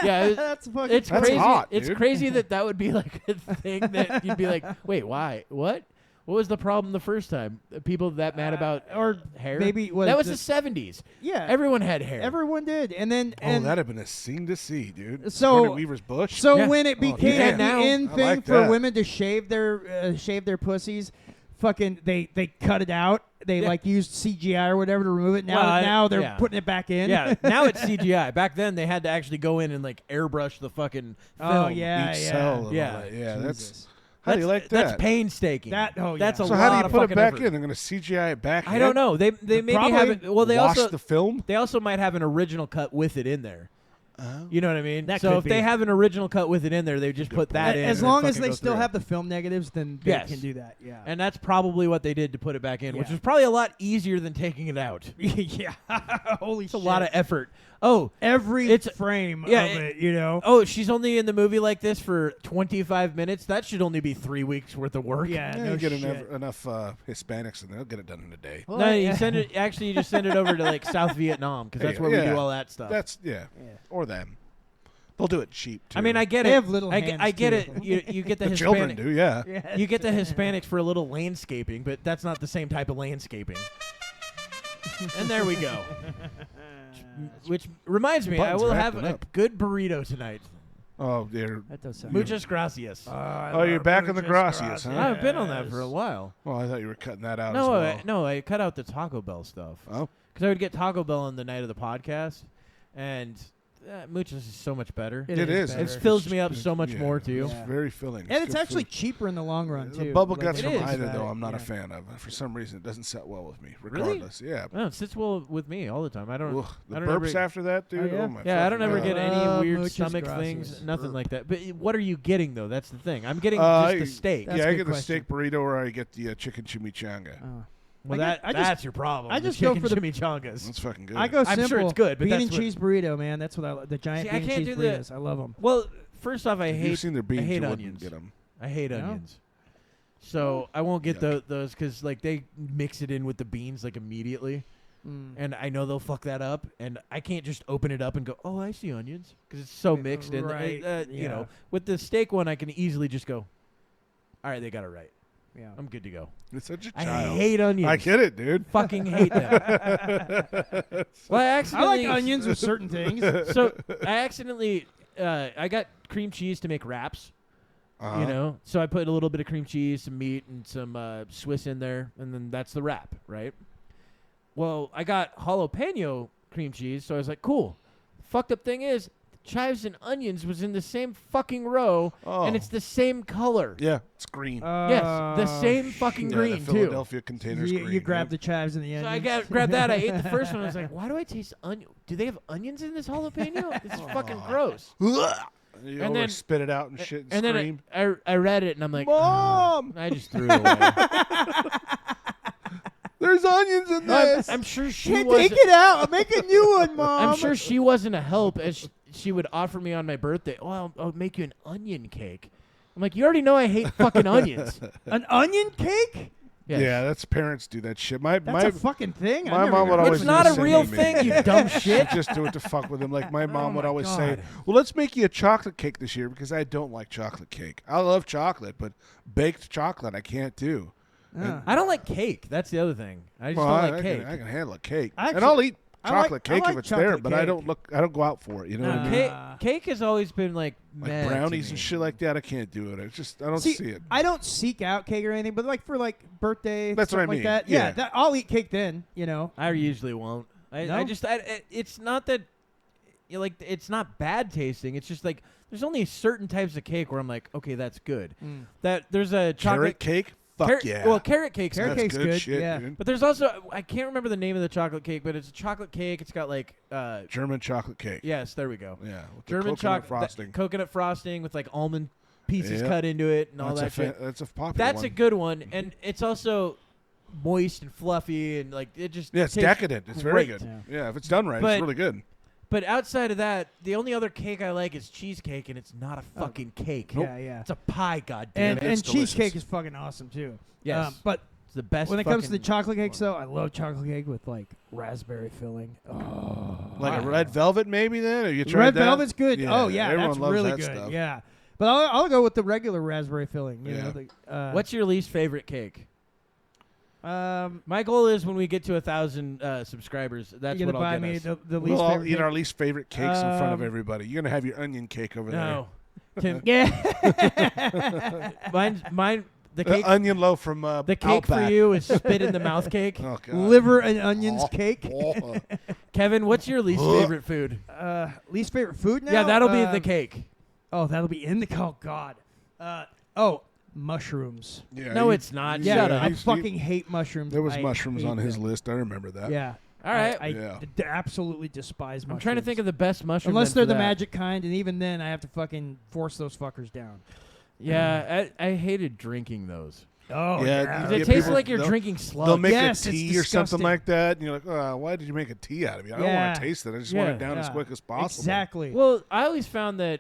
Yeah, That's fucking. it's That's crazy. hot, It's dude. crazy that would be like a thing that you'd be like, "Wait, why? What? What was the problem the first time? People that mad about or hair? maybe was that was the- the 70s. Yeah. Everyone had hair. Everyone did, and then Oh, and that'd have been a scene to see, dude. So- Sigourney Weaver's bush. so Yeah. when it Oh, became yeah. the Now- in I thing like for that. women to shave their pussies, fucking they cut it out. They Yeah. used CGI or whatever to remove it. Now Well, now they're yeah. putting it back in. Yeah, now it's CGI. Back then they had to actually go in and airbrush the fucking film. Oh yeah, Each yeah. cell and all Yeah. that. Yeah, that's. Jesus. How do you like that? That's painstaking. That- oh, That's yeah. a So lot how do you of put it fucking back effort. in? They're going to CGI it back. I don't know. They maybe Probably have it. Well, they Wash also the film. they also might have an original cut with it in there. Oh. You know what I mean? That so could if they be. have an original cut with it in there, they just put that in. As and long then as fucking they go still through. have the film negatives, then they Yes. can do that. Yeah. And that's probably what they did to put it back in, which Yeah. was probably a lot easier than taking it out. yeah. Holy It's a shit. lot of effort. Oh, every It's- frame yeah, of it, you know. oh, she's only in the movie like this for 25 minutes. That should only be 3 weeks worth of work. Yeah, Yeah, no you get shit. enough Hispanics in there, they'll get it done in a day. Well, No, yeah. you send it. Actually, you just send it over to South Vietnam because that's where we Yeah. do all that stuff. That's or them. They'll do it cheap too. I mean, I get They it. have little I hands, get too. it. You get the the children Hispanic. do, yeah. Yeah. You get the Hispanics for a little landscaping, but that's not the same type of landscaping. And there we go. Which reminds me, I Buttons will are have acting a up. good burrito tonight. Oh, dear. That does sound Muchas gracias. Oh, you're back on the gracias, huh? I've been on that for a while. Well, I thought you were cutting that out. No, as well. I cut out the Taco Bell stuff Oh, because I would get Taco Bell on the night of the podcast, and Muchas is so much better. it is. better. It fills me up so much Yeah, more too. It's very filling. And it's good actually food. cheaper in the long run too. The bubble Like, guts it from is. Ida, though, I'm not Yeah. a fan of. For some reason, it doesn't set well with me. Really? Regardless, yeah. No, it sits well with me all the time. I don't. Ugh, the I don't burps ever- after that, dude. Oh, yeah? Oh my. Yeah, I don't fucking ever God. get any weird Muchas stomach gracias. things, nothing Burp. like that. But what are you getting though? That's the thing. I'm getting I- just the steak. That's yeah, a I good get the question. steak burrito or I get the chicken chimichanga. Oh. Well, I just- that's your problem. I the just go chicken for the- chimichangas. That's fucking good. I go I'm simple. sure it's good, but bean that's and what- cheese burrito, man. That's what I like. The giant See, I bean and can't cheese do the- burritos. I love them. Well, first off, I If hate you've seen their beans, I hate you wouldn't onions. get them. I hate No? onions. So I won't get Yuck. those because they mix it in with the beans immediately, and I know they'll fuck that up, and I can't just open it up and go, oh, I see onions, because it's so mixed in. Right, You yeah. know, with the steak one, I can easily just go, all right, they got it right. Yeah. I'm good to go. It's such a I child. hate onions. I get it, dude. Fucking hate them. Well, I I accidentally like onions with certain things. So I accidentally I got cream cheese to make wraps. Uh-huh. You know, so I put a little bit of cream cheese, some meat, and some Swiss in there, and then that's the wrap, right? Well, I got jalapeno cream cheese, so I was like, cool. Fucked up thing is, chives and onions was in the same fucking row, and it's the same color. Yeah, it's green. Yes, the same fucking Yeah, green the too. Philadelphia container's green. You grab yeah. the chives and the So onions. I grabbed that. I ate the first one. I was like, why do I taste onion? Do they have onions in this jalapeno? This is fucking gross. You And always then- spit it out and shit and And scream. then I read it and I'm like, Mom! I just threw it away. There's onions in this. I'm sure she Can't wasn't. take it out. I'm making a new one, Mom. I'm sure she wasn't a help as she would offer me on my birthday. Oh, I'll make you an onion cake. I'm like, you already know I hate fucking onions. An onion cake? Yes. Yeah, that's parents do that shit. My That's a fucking thing. my mom would always It's not a do the real same to me. thing, you dumb She shit. just do it to fuck with him. Like my mom would my always say, God. "Well, let's make you a chocolate cake this year," because I don't like chocolate cake. I love chocolate, but baked chocolate I can't do. I don't like cake. That's the other thing. I just Well, don't I like cake. can handle a cake, Actually, and I'll eat I like- chocolate I cake like if it's there. chocolate But I cake. don't go out for it. You know what I No, mean? cake has always been like Like meh to brownies me. and shit like that, I can't do it. I don't see it. I don't seek out cake or anything, but like for like birthday, That's what I something mean. like that. Yeah. Yeah, I'll eat cake then. I usually won't. No? It's not that, it's not bad tasting. It's just like there's only certain types of cake where I'm like, okay, that's good. That there's a chocolate Carrot cake, fuck carrot- yeah. Well, carrot cake's Carrot good. That's cake's good, shit, yeah. dude. But there's also I can't remember the name of the chocolate cake, but it's a chocolate cake. It's got like German chocolate cake. yes, there we go. Yeah, with the German coconut chocolate frosting. coconut frosting with like almond pieces Yep. cut into it and all That's that shit. That's a popular That's one. a good one, and it's also moist and fluffy and like it just Yeah, it's tastes decadent. It's very great. good. Yeah, if it's done right, But- it's really good. But outside of that, the only other cake I like is cheesecake, and it's not a fucking cake. Yeah, yeah. It's a pie, goddammit. And it's cheesecake delicious. is fucking awesome too. Yes. But It's the best. when it comes to the fucking- chocolate cakes, though, I love chocolate cake with like raspberry filling. Oh, Like a red velvet, maybe. Then, have you tried red that? velvet's good. Yeah, Oh yeah, everyone that's loves really that good. stuff. Yeah, but I'll go with the regular raspberry filling. You Yeah. know, What's your least favorite cake? um? My goal is when we get to 1,000 subscribers, that's You what gonna I'll buy get me us. the least We'll all favorite eat cake? our least favorite cakes in front of Um, everybody. You're gonna have your onion cake over No, Tim, Yeah. mine. The there. cake. Onion loaf from The cake Outback. for you is spit in the mouth cake. Oh, God. Liver and onions Oh, cake. oh. Kevin, what's your least favorite food? Least favorite food now? Yeah, that'll be the cake. Oh, that'll be in the. Oh God. Mushrooms. Yeah, No, you- it's not. Yeah, Shut up. I he's- fucking hate mushrooms. There was I mushrooms hate on his them. list. I remember that. Yeah. All right. I Yeah. absolutely despise mushrooms. I'm trying to think of the best mushroom. Unless then they're for the that. magic kind, and even then, I have to fucking force those fuckers down. Yeah, I hated drinking those. Oh Yeah, It Yeah, tastes people- like you're they'll- drinking slugs. They'll make Yes, a it's tea or something disgusting. like that, and you're like, oh, why did you make a tea out of it? I don't Yeah. want to taste it. I just want Yeah. it down as Yeah. quick as possible. Exactly. Well, I always found that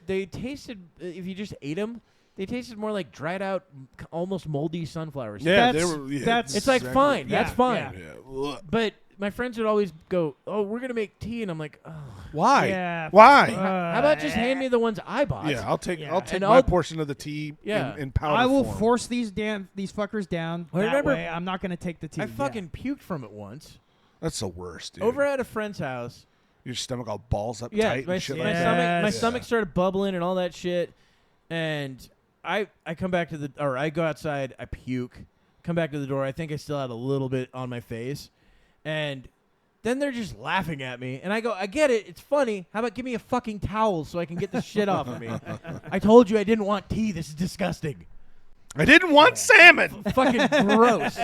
they tasted, if you just ate them, they tasted more like dried out, almost moldy sunflower seeds. Yeah, That's- they were. Yeah, that's- It's like exactly. fine. Yeah, That's fine. Yeah. Ugh. But my friends would always go, "Oh, we're gonna make tea," and I'm like, "Oh, Why? Yeah. Why? how about just hand me the ones I bought?" yeah, I'll take. Yeah. I'll take And my I'll- portion of the tea. Yeah. in powder I will form. force these fuckers down. Well, that remember- way, I'm not going to take the tea. I Yeah. fucking puked from it once That's the worst, dude. over at a friend's house. Your stomach all balls up Yeah, tight my, and shit my like that. stomach, my Yes. stomach started bubbling and all that shit, and I come back to I go outside, I puke, come back to the door. I think I still had a little bit on my face, and then they're just laughing at me, and I go, I get it, it's funny. How about give me a fucking towel so I can get this shit off of me? I told you I didn't want tea. This is disgusting. I didn't want salmon. Fucking gross.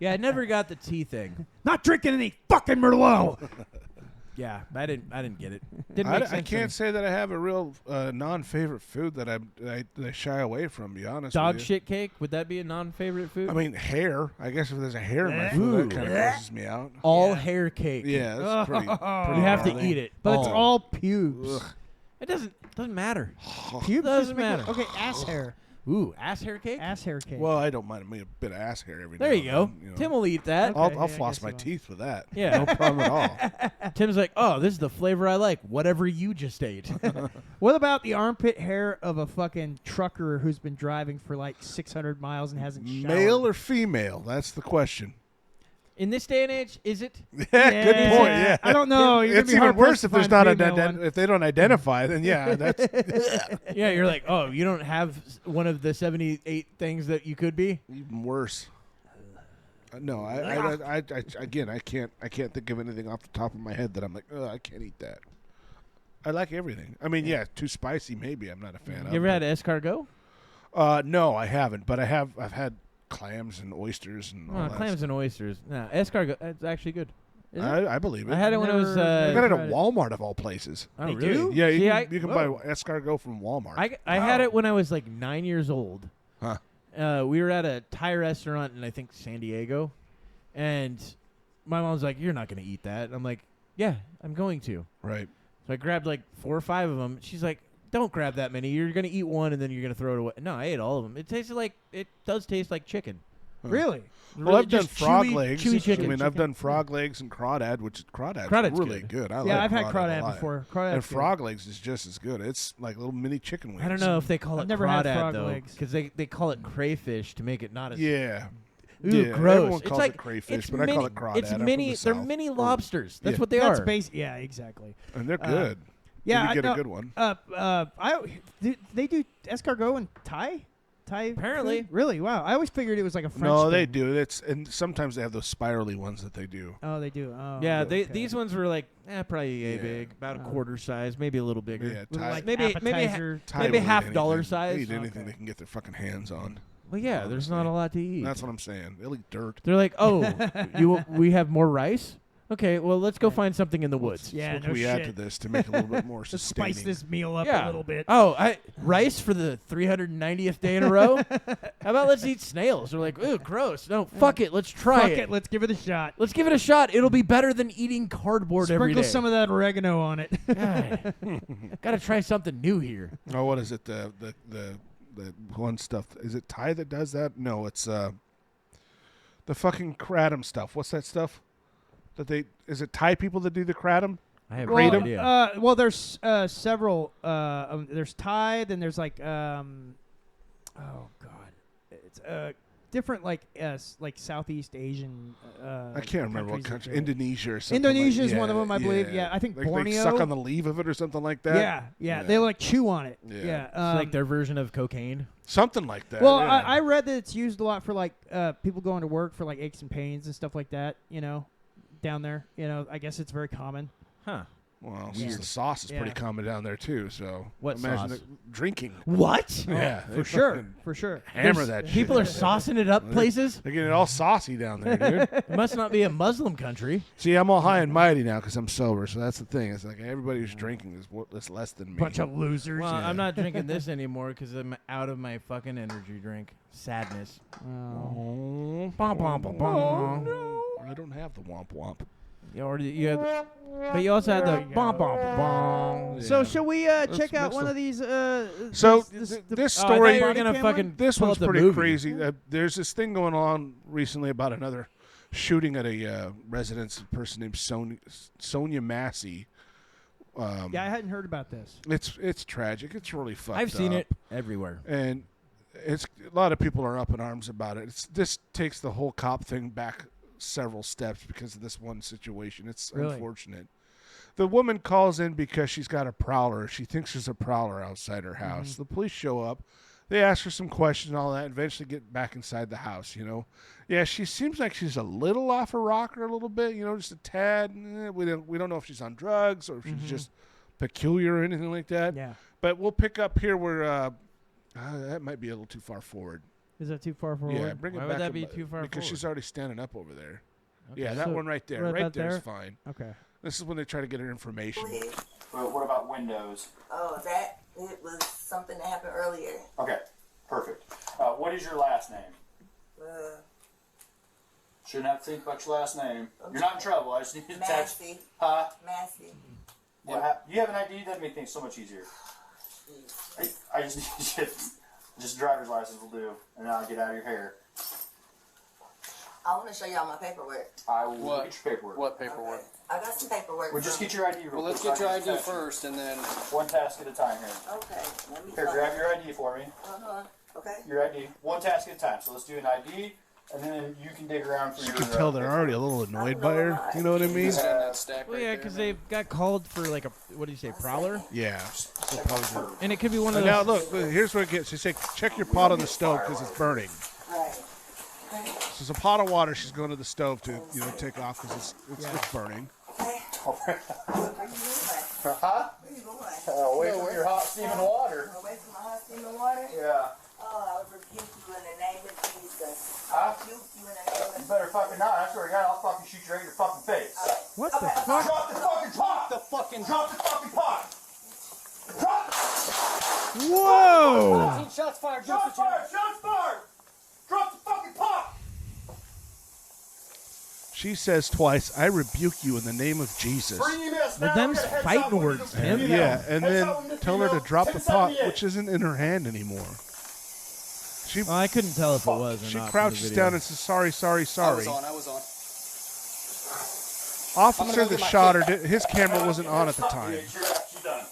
Yeah, I never got the tea thing. Not drinking any fucking Merlot. Yeah, I didn't get it. Didn't make I sense to can't me. say that I have a real non-favorite food that I shy away from. To be honest, Dog with you. shit cake, would that be a non-favorite food? I mean, hair. I guess if there's a hair in my Ooh. food, that kind of grosses me out. all hair cake. Yeah, that's pretty. You have to eat it. But it's all pubes. Ugh. It doesn't matter. Pubes Doesn't just make it- matter. Okay, ass hair. Ooh, ass hair cake? Ass hair cake. Well, I don't mind me a bit of ass hair every There now you and go. then, know. Tim will eat that. Okay. I'll yeah, I floss guess my so. teeth with that. Yeah. No problem at all. Tim's like, oh, this is the flavor I like. Whatever you just ate. What about the armpit hair of a fucking trucker who's been driving for like 600 miles and hasn't showered? Male or female? That's the question. In this day and age, is it? Yeah, good point. Yeah, I don't know. You're it's gonna be even worse if there's not a an if they don't identify. Then yeah, that's Yeah, you're like, oh, you don't have one of the 78 things that you could be? even worse. No, I again, I can't think of anything off the top of my head that I'm like, I can't eat that. I like everything. I mean, yeah, too spicy. Maybe I'm not a fan of. You ever had escargot? No, I haven't, but I've had clams and oysters and all that Clams and oysters. No, escargot, it's actually good. Is it? I believe it. I had it when it was. I got it at tried it. Walmart of all places. Oh, They really? do? Yeah, See, you can buy escargot from Walmart. I had it when I was like 9 years old. Huh. We were at a Thai restaurant in I think San Diego, and my mom's like, "You're not going to eat that." And I'm like, "Yeah, I'm going to." Right. So I grabbed like 4 or 5 of them. She's like, "Don't grab that many. You're going to eat one and then you're going to throw it away." No, I ate all of them. It does taste like chicken. Really? Well, Really I've done just frog chewy- legs. chewy chicken. I mean, I've done frog legs and crawdad, which crawdad's Crawdad's really good. good. I Yeah, like I've had a crawdad lot. before. Crawdad's And good. frog legs is just as good. It's like little mini chicken wings. I don't know if they call I've it never had crawdad frog though, legs. because they call it crayfish to make it not as Yeah. Ooh, Yeah, gross. everyone It's calls like it crayfish, it's but I call it crawdad. It's I'm from mini. the They're South. mini lobsters. That's Yeah. what they That's are. yeah, exactly. And they're good. Yeah, you get no, a good one. They do escargot and Thai. Apparently. food? Really? Wow. I always figured it was like a French. No, they thing. do. And sometimes they have those spirally ones that they do. Oh, they do. Oh, Yeah, okay. these ones were like probably Yeah. big, about a Oh. quarter size, maybe a little bigger. Yeah, With, Thai- like maybe appetizer. Thai maybe will eat half dollar anything. size. They eat anything Okay. they can get their fucking hands on. Well, yeah, there's not a lot to eat. That's what I'm saying. They'll eat dirt. They're like, oh, we have more rice. Okay, well, let's go find something in the woods. Yeah, What no can we add to shit. this to make it a little bit more Just sustaining? spice this meal up Yeah. a little bit. Oh, rice for the 390th day in a row? How about let's eat snails? They're like, ooh, gross. No, fuck it. Let's try Fuck it. it. Let's give it a shot. Let's give it a shot. It'll be better than eating cardboard every Sprinkle day. some of that oregano on it. Got to try something new here. Oh, what is it? The one stuff. Is it Thai that does that? No, it's the fucking kratom stuff. What's that stuff? Is it Thai people that do the kratom? I have Kratom? no idea. Well, there's several. There's Thai. Then there's like, oh god, it's different like Southeast Asian. I can't remember what countries country. that do it. Indonesia or something. Indonesia like, is one of them, I believe. Yeah, I think like Borneo. They suck on the leaf of it or something like that. Yeah, Yeah. they like chew on it. Yeah. Yeah, It's like their version of cocaine. Something like that. Well, yeah. I read that it's used a lot for like people going to work for like aches and pains and stuff like that. Down there, I guess it's very common. Huh. Well, Yeah. since the sauce is pretty Yeah. common down there too. So What imagine sauce? Drinking. What? Yeah, For sure, for sure. Hammer that shit. People are saucing it up places. They're getting it all saucy down there, dude. It must not be a Muslim country. See, I'm all high and mighty now because I'm sober. So that's the thing. It's like everybody who's drinking is less than me. Bunch of losers. Well, I'm not drinking this anymore because I'm out of my fucking energy drink. Sadness. Oh, Bom, bom, bom, bom. no. I don't have the womp womp. You had, but you also had the bom, bom, bom. So shall we check out messed one up. of these? So this this Oh, I thought story, you were body gonna cam fucking one? this pull one's up the pretty movie. crazy. There's this thing going on recently about another shooting at a residence. A person named Sonya Massey. Yeah, I hadn't heard about this. It's tragic. It's really fucked up. I've seen it everywhere. And it's a lot of people are up in arms about it. This takes the whole cop thing back several steps because of this one situation. It's Really? unfortunate. The woman calls in because she's got a prowler. She thinks there's a prowler outside her house. The police show up. They ask her some questions and all that, and eventually get back inside the house, Yeah, she seems like she's a little off her rocker a little bit, just a tad. We don't know if she's on drugs or if she's just peculiar or anything like that. Yeah. But we'll pick up here where that might be a little too far forward. Is that too far forward? Yeah, bring it Why back. would that a be bit, too far Because she's forward? already standing up over there. Okay. Yeah, that So one right there. right Right about there's there? fine. Okay. This is when they try to get her information. Well, what about windows? Oh, it was something that happened earlier. Okay, perfect. What is your last name? Shouldn't have to think about your last name. You're not in trouble. I just need to text. Massey. Huh? Massey. You have an ID? That'd make things so much easier. I just need you. Just driver's license will do, and then I'll get out of your hair. I want to show y'all my paperwork. I will get your paperwork. What paperwork? I got some paperwork. Well, just get your ID real Well, let's quick. get your so I ID can text you. first, and then One task at a time here. Okay, let me Here, grab your ID for me. Okay. Your ID. One task at a time. So let's do an ID, and then you can dig around for You your. can tell they're already a little annoyed by her. You know what I mean? just in that stack Well, right yeah, there, because man. they got called for like a what do you say, prowler? Yeah. And it could be one of And those. now look, here's where it gets. She said, check your pot on the stove because it's burning. Right. So it's a pot of water. She's going to the stove to take off because it's burning. Okay. Where you going? Huh? Where you going? Away from your hot steaming water. Away from my hot steaming water? Yeah. Oh, I rebuke you in the name of Jesus. Huh? I rebuke you in the name You of better fucking not. I swear to God, I'll fucking shoot you right in your fucking face. Jesus. What the fuck? Drop the fucking pot. Drop the fucking pot. Drop. Whoa! Shots fired. Shots fired. Shots fired. Drop the fucking pot. She says twice, "I rebuke you in the name of Jesus." But them's fighting words, Tim. Yeah, and then tell her to drop the pot, which isn't in her hand anymore. She Well, I couldn't tell if it was or she not. crouches down and says, "Sorry, sorry, sorry." I was on. Officer that shot her, his camera wasn't on at the time. She's done.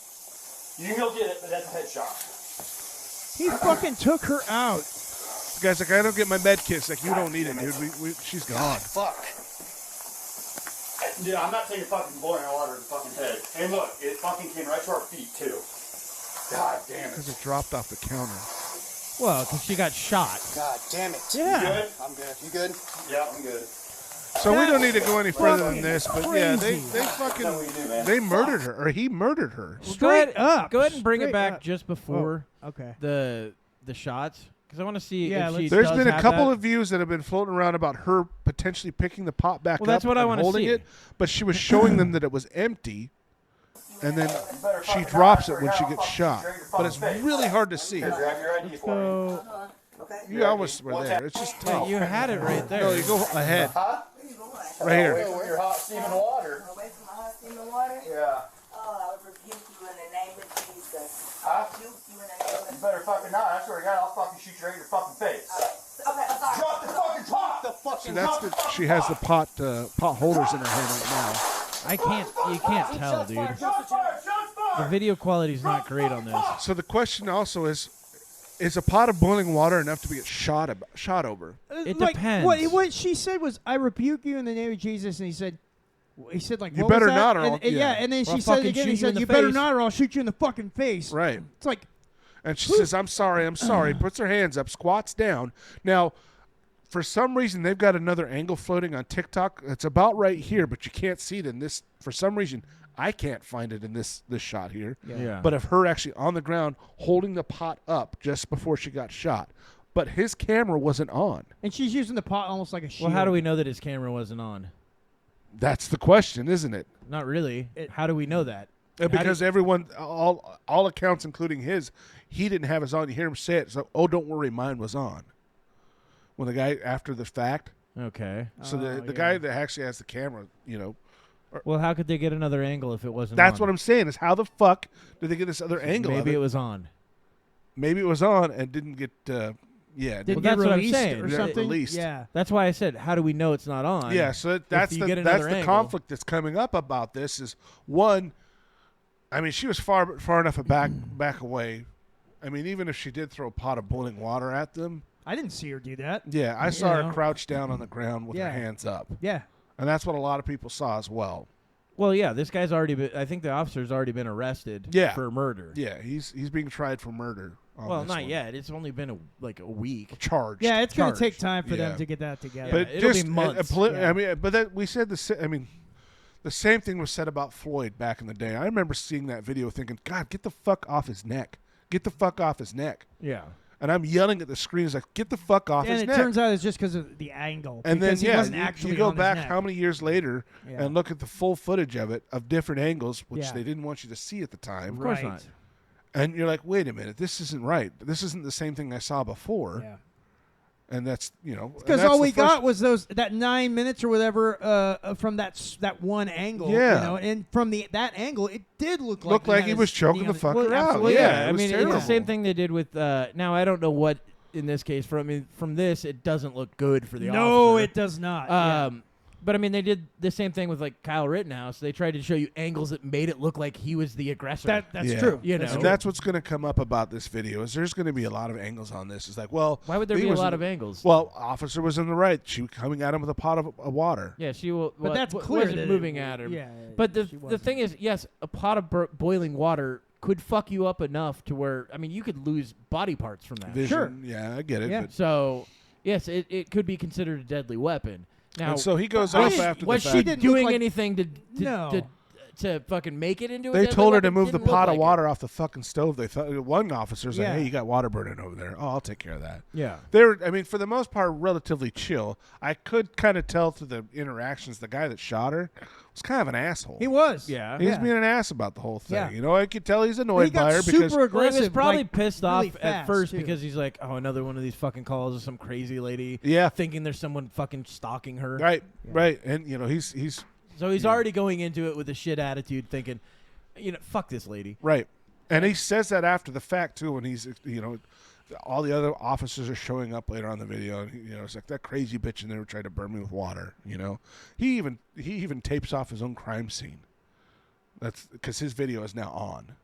You can go get it, but that's a headshot. He fucking took her out. The guy's like, "I don't get my med kit." It's like, "You don't need it, dude. She's gone." Fuck. Dude, I'm not taking fucking boiling water to the fucking head. And look, it fucking came right to our feet, too. God damn Because it. it dropped off the counter. Well, because she got shot. God damn it. Yeah. Good? I'm good. You good? Yeah, I'm good. So we don't need to go any further than this, but yeah, they That's what we do, fucking man. they murdered her, or he murdered her. Straight up. Go ahead and bring it Straight back up. just before Okay. the shots, because I want to see Yeah, if she There's does been a have couple that. of views that have been floating around about her potentially picking the pot back Well, up that's what I and wanna holding see. it, but she was showing them that it was empty, and then she drops it when she gets shot. But it's really hard to see. Grab your ID for me. So Okay. You almost were there. It's just tough. you had it right there. No, you go ahead. Huh? Where you going? Right here. Away from your hot steaming water. Away from the hot steaming water? Yeah. Oh, I would rebuke you in the name of Jesus. Huh? Rebuke you in the name of You better fucking not. I swear to God, I'll fucking shoot you right in your fucking face. Okay, I'm sorry. Drop the fucking pot! See, that's she has the pot holders in her hand right now. I can't. You can't tell, dude. Shots fired! Shots The fired! video quality's not great on this. So the question also is a pot of boiling water enough to get shot over? It Like, depends. What she said was, "I rebuke you in the name of Jesus," and he said like, You what was better that? not, or I'll- and, yeah. and then Or I'll she said it fucking again. He shoot you in said, the "You better face." not, or I'll shoot you in the fucking face." Right. It's like, And she says, I'm sorry, puts her hands up, squats down. Now, for some reason, they've got another angle floating on TikTok. It's about right here, but you can't see it in this. For some reason, I can't find it in this shot here. Yeah. But of her actually on the ground holding the pot up just before she got shot. But his camera wasn't on. and she's using the pot almost like a shield. Well, how do we know that his camera wasn't on? That's the question, isn't it? Not really. How do we know that? Because everyone, all accounts, including his, he didn't have his on. You hear him say it. So, oh, don't worry, mine was on. When the guy after the fact. Okay. So the guy that actually has the camera, Well, how could they get another angle if it wasn't that's on? what I'm saying is how the fuck did they get this other angle? Maybe of it was on. Maybe it was on and didn't get. Didn't Well, get that's what I'm released saying. or Yeah, something? released. Yeah. That's why I said, how do we know it's not on? Yeah, so that's you get the another angle. conflict that's coming up about this is one. I mean, she was far enough back away. I mean, even if she did throw a pot of boiling water at them, I didn't see her do that. yeah, I saw know. her crouch down on the ground with Yeah. her hands up, Yeah. and that's what a lot of people saw as well. Well, yeah, this guy's already been, I think the officer's already been arrested for murder. Yeah, he's being tried for murder. On Well, this not one. yet. It's only been a week. Charged. Yeah, it's going to take Charged. time for Yeah. them to get that together. But it'll be just months. Yeah. I mean, but that we said the same thing was said about Floyd back in the day. I remember seeing that video, thinking, "God, get the fuck off his neck! Get the fuck off his neck!" Yeah. And I'm yelling at the screen, like, "Get the fuck off and his it neck!" turns out it's just because of the angle. And then because he wasn't you actually go on his back neck. how many years later Yeah. and look at the full footage of it of different angles, which Yeah. they didn't want you to see at the time. Of course Right. not. And you're like, "Wait a minute, this isn't right. This isn't the same thing I saw before." Yeah. And that's Because all we got was that 9 minutes or whatever from that one angle. Yeah. You know, and from that angle, it did look looked like he was choking the fucker out. Well, yeah, I it was mean, terrible. it's the same thing they did with. Now I don't know what in this case. From this, it doesn't look good for the officer. No, it does not. Yeah. But I mean, they did the same thing with like Kyle Rittenhouse. They tried to show you angles that made it look like he was the aggressor. That's Yeah. true. You know. And that's what's going to come up about this video is there's going to be a lot of angles on this. It's like, well, Why would there he be a was lot in- of angles? Well, officer was in the right. She was coming at him with a pot of water. Yeah, she will. But that's clear wasn't that moving it- at her. yeah, But she the wasn't. thing is, yes, a pot of boiling water could fuck you up enough to where you could lose body parts from that. Vision. Sure. Yeah, I get it. Yeah. But, So yes, it could be considered a deadly weapon. Now, and so he goes I off didn't- after the was fact. she didn't look doing like- anything to No. to fucking make it into a They deadly told her to weapon move the didn't look pot of like water off the fucking stove. They thought one officer said, Yeah. "Hey, you got water burning over there. Oh, I'll take care of that." Yeah. They were, I mean, for the most part, relatively chill. I could kind of tell through the interactions. The guy that shot her was kind of an asshole. He was. Yeah. He's being an ass about the whole thing. Yeah. You know, I could tell he's annoyed He got by her super because Well, he aggressive. was probably like, pissed really off at fast, first too. because he's like, oh, another one of these fucking calls of some crazy lady yeah, thinking there's someone fucking stalking her. right, right, and you know he's So he's already going into it with a shit attitude thinking, fuck this lady. right, and he says that after the fact too. When he's all the other officers are showing up later on the video, and it's like that crazy bitch in there tried to burn me with water. He even tapes off his own crime scene. That's because his video is now on.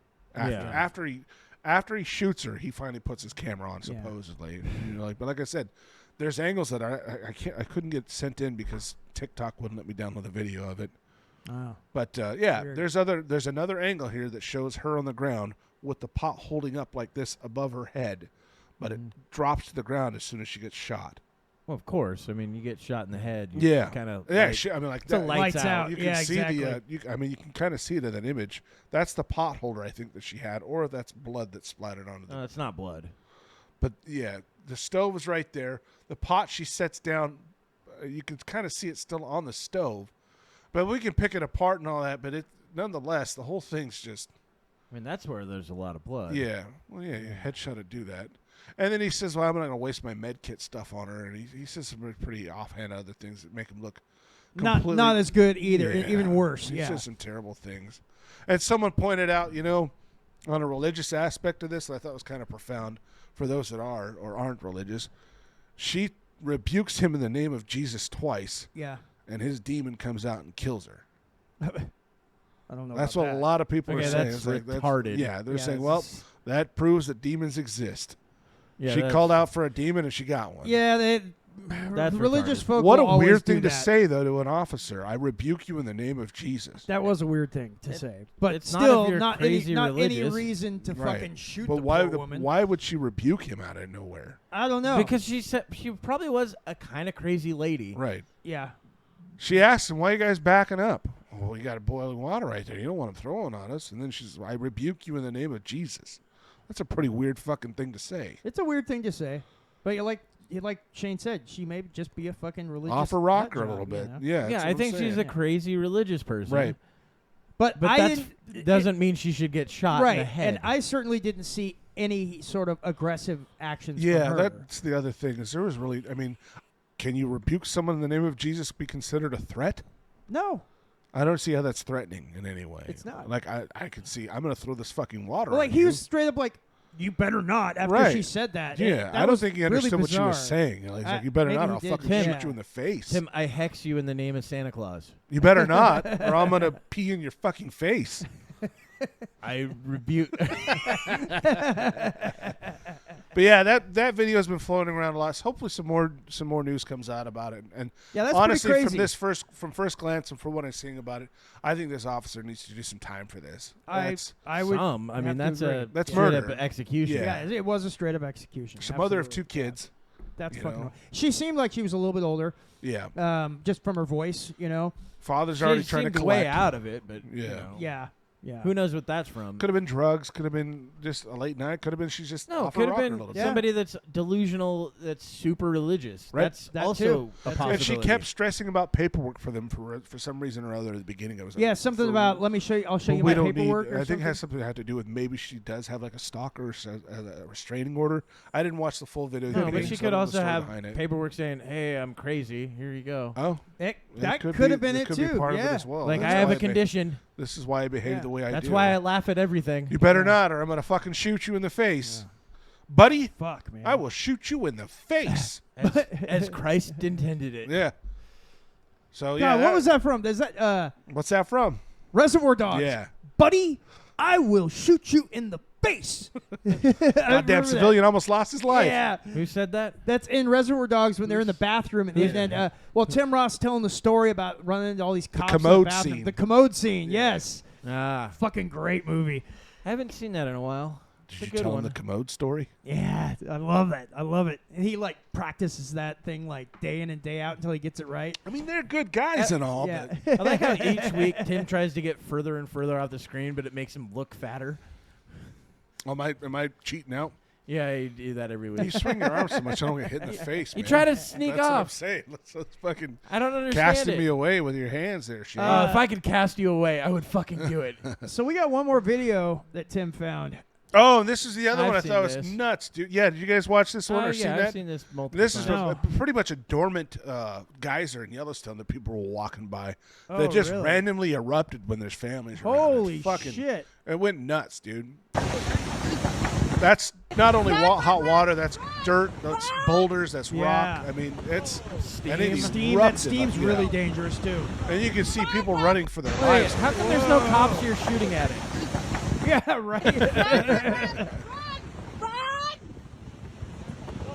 After he shoots her, he finally puts his camera on supposedly. But like I said, there's angles that I couldn't get sent in because TikTok wouldn't let me download the video of it. Oh. But Weird. there's another angle here that shows her on the ground with the pot holding up like this above her head, but it drops to the ground as soon as she gets shot. Well, of course. I mean, you get shot in the head. Kind of. I mean, like It's a that, lights out. you can see you can kind of see it in that image. That's the pot holder I think that she had, or that's blood that splattered onto the. It's not blood. But yeah, the stove was right there. The pot she sets down, you can kind of see it still on the stove, but we can pick it apart and all that. But nonetheless, the whole thing's just. I mean, that's where there's a lot of blood. Yeah, well, yeah, your headshot would do that. And then he says, "Well, I'm not going to waste my med kit stuff on her." And he says some pretty offhand other things that make him look not as good either. Yeah. Even worse. He Yeah. says some terrible things. And someone pointed out, on a religious aspect of this that I thought was kind of profound for those that are or aren't religious. She rebukes him in the name of Jesus twice, Yeah. and his demon comes out and kills her. I don't know. That's about what that. a lot of people Okay, are saying. that's It's like, retarded. they're saying, this well, is- that proves that demons exist. Yeah, She that's- called out for a demon and she got one. Yeah, That's religious retarded. folk. What a will always weird do thing to that. say, though, to an officer. I rebuke you in the name of Jesus. That was a weird thing to say, but it's not still, if you're not crazy any religious. reason to Right. fucking shoot But the why? poor woman. Why would she rebuke him out of nowhere? I don't know. Because she said she probably was a kind of crazy lady. Right. yeah, She asked him, "Why are you guys backing up?" "Well, you got boiling water right there. You don't want them throwing on us." And then she says, "I rebuke you in the name of Jesus." That's a pretty weird fucking thing to say. it's a weird thing to say, but like Shane said, she may just be a fucking religious. Off a rocker a nut little job, bit. you know? Yeah. Yeah, that's I what think I'm she's saying. a crazy religious person. Right. But But I that didn't. doesn't mean she should get shot in right, the head. and I certainly didn't see any sort of aggressive actions. Yeah, from her. that's the other thing. Is there was really? I mean, can you rebuke someone in the name of Jesus be considered a threat? No. I don't see how that's threatening in any way. It's not. Like I could see. I'm going to throw this fucking water. Well, like on he you. was straight up like, "You better not." After Right. she said that. Yeah, That I don't was think he really understood what she was bizarre. saying. He's like, "You better maybe not. he I'll did, fucking yeah. shoot you in the face." Tim, I hex you in the name of Santa Claus. You better not, or I'm gonna pee in your fucking face. I rebuke. But yeah, that video has been floating around a lot. So hopefully, some more news comes out about it. And Yeah, that's honestly, pretty crazy. from first glance and from what I'm seeing about it, I think this officer needs to do some time for this. I would. Some. I have mean, to that's agree. a That's straight murder. up execution. Yeah. Yeah, it was a straight up execution. She's a mother of Absolutely. 2 kids. That's you fucking. know. Wrong. She seemed like she was a little bit older, Yeah, just from her voice, you know. father's She already trying to seemed collect. way out of it, but Yeah. you know, Yeah. who knows what that's from? Could have been drugs. Could have been just a late night. Could have been she's just No, off could her have rocker a been little Yeah. bit. somebody that's delusional, that's super religious. Right. That's That also too. a That's possibility. And she kept stressing about paperwork for them for some reason or other at the beginning. It was like, Yeah, something for- about. Let me show you. I'll show But you we my don't paperwork. need. or I think something. it has something to have to do with maybe she does have like a stalker or a restraining order. I didn't watch the full video. No, yet, but so she I could don't know the also story have behind it. paperwork saying, "Hey, I'm crazy. Here you go." Oh, That could have been that it could too. Be part yeah. of it as well. Like, That's I have why a condition. This is why I behave Yeah. the way I do. That's why I laugh at everything. You better not, or I'm gonna fucking shoot you in the face, buddy. Fuck, man. I will shoot you in the face. as Christ intended it. Yeah. So yeah, God, what was that from? Is that What's that from? Reservoir Dogs? Yeah. Buddy, I will shoot you in the face. Goddamn civilian almost lost his life. Yeah. Who said that? That's in Reservoir Dogs when they're in the bathroom. And then, well, Tim Ross telling the story about running into all these cops in commode the bathroom. scene. The commode scene, yes. Ah, Fucking great movie. I haven't seen that in a while. Did you good tell one. him the commode story? Yeah, I love it. I love it. And he like practices that thing like day in and day out until he gets it right. I mean, they're good guys and all, Yeah. but I like how each week Tim tries to get further and further off the screen, but it makes him look fatter. am I cheating out? Yeah, you do that every You week. swing your arms so much I don't get hit in the face. You man. try to sneak That's what I'm off. saying. Let's fucking I don't understand casting it. me away with your hands there, Shane. If I could cast you away, I would fucking do it. So we got one more video that Tim found. Oh, and this is the other one I I've thought was seen this. nuts, dude. Yeah, did you guys watch this one or seen yeah, that? I've seen this multiple This times. is No. pretty much a dormant geyser in Yellowstone that people were walking by Oh, that just really? randomly erupted when there's families around. Holy It's fucking, shit. It went nuts, dude. That's not only hot water, that's dirt, that's boulders, that's rock. Yeah. I mean, it's Steam. and it Steam, erupted, that steam's yeah. really dangerous too. And you can see people running for their Wait, lives. how come there's no cops here shooting at it? Yeah, right.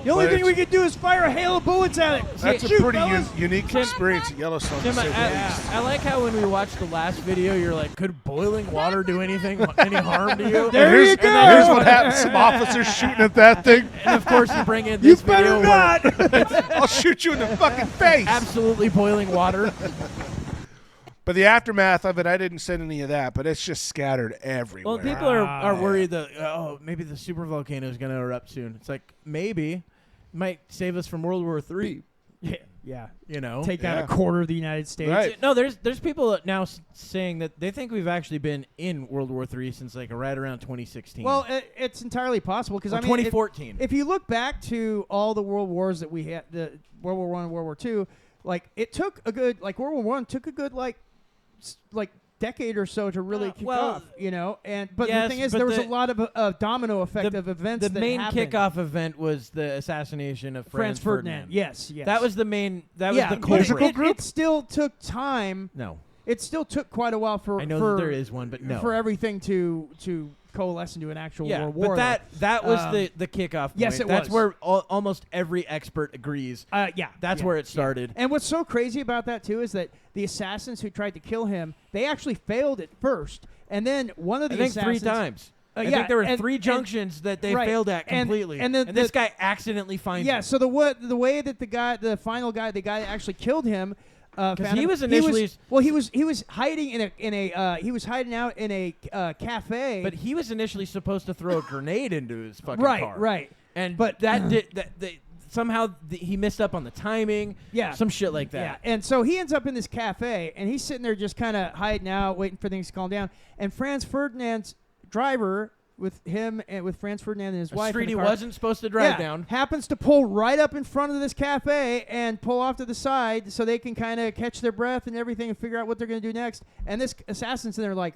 The only But thing it's- we could do is fire a hail of bullets at it. That's a Shoot, pretty fellas. unique experience at Yellowstone. Tim, to say the least. I like how when we watched the last video, you're like, could boiling water do anything, any harm to you? There here's, you go. and here's what happens: some officers shooting at that thing. And of course, you bring in You this better video where not. I'll shoot you in the fucking face. absolutely boiling water. But the aftermath of it, I didn't send any of that, but it's just scattered everywhere. Well, people are worried that maybe the super volcano is going to erupt soon. It's like maybe might save us from World War III. Yeah. You know, Take out Yeah. a quarter of the United States. Right. No, there's people now saying that they think we've actually been in World War III since like right around 2016. Well, it's entirely possible because Or I mean, 2014. If you look back to all the world wars that we had, the World War I and World War II, like it took a good World War I took a good like decade or so to really kick well, off, you know. And but yes, the thing is, but there was a the- lot of domino effect of events. The that main happened. kickoff event was the assassination of Franz Ferdinand. Yes, yes. That was the main. That yeah, was the but culprit. it still took time. No, It still took quite a while for I know for, that there is one, but no. for everything to coalesce into an actual yeah, world war. but that was the kickoff point. yes, it That's was. where almost every expert agrees. Yeah, That's yeah, where it started. And what's so crazy about that too is that the assassins who tried to kill him, they actually failed at first, and then one of the I think assassins 3 times. I yeah, think there were and- 3 and- junctions that they right, failed at and- completely. and this the- guy accidentally finds Yeah, him. so the way that the guy that actually killed him, found he him- was initially- he was hiding he was hiding out in a cafe. But he was initially supposed to throw a grenade into his fucking right, car. right. And But- that somehow he missed up on the timing. Yeah. Some shit like that. Yeah, and so he ends up in this cafe, and he's sitting there just kind of hiding out, waiting for things to calm down. And Franz Ferdinand's driver, with him and with Franz Ferdinand and his A wife, street in the he car, wasn't supposed to drive yeah, down. happens to pull right up in front of this cafe and pull off to the side so they can kind of catch their breath and everything and figure out what they're going to do next. And this assassin's in there like,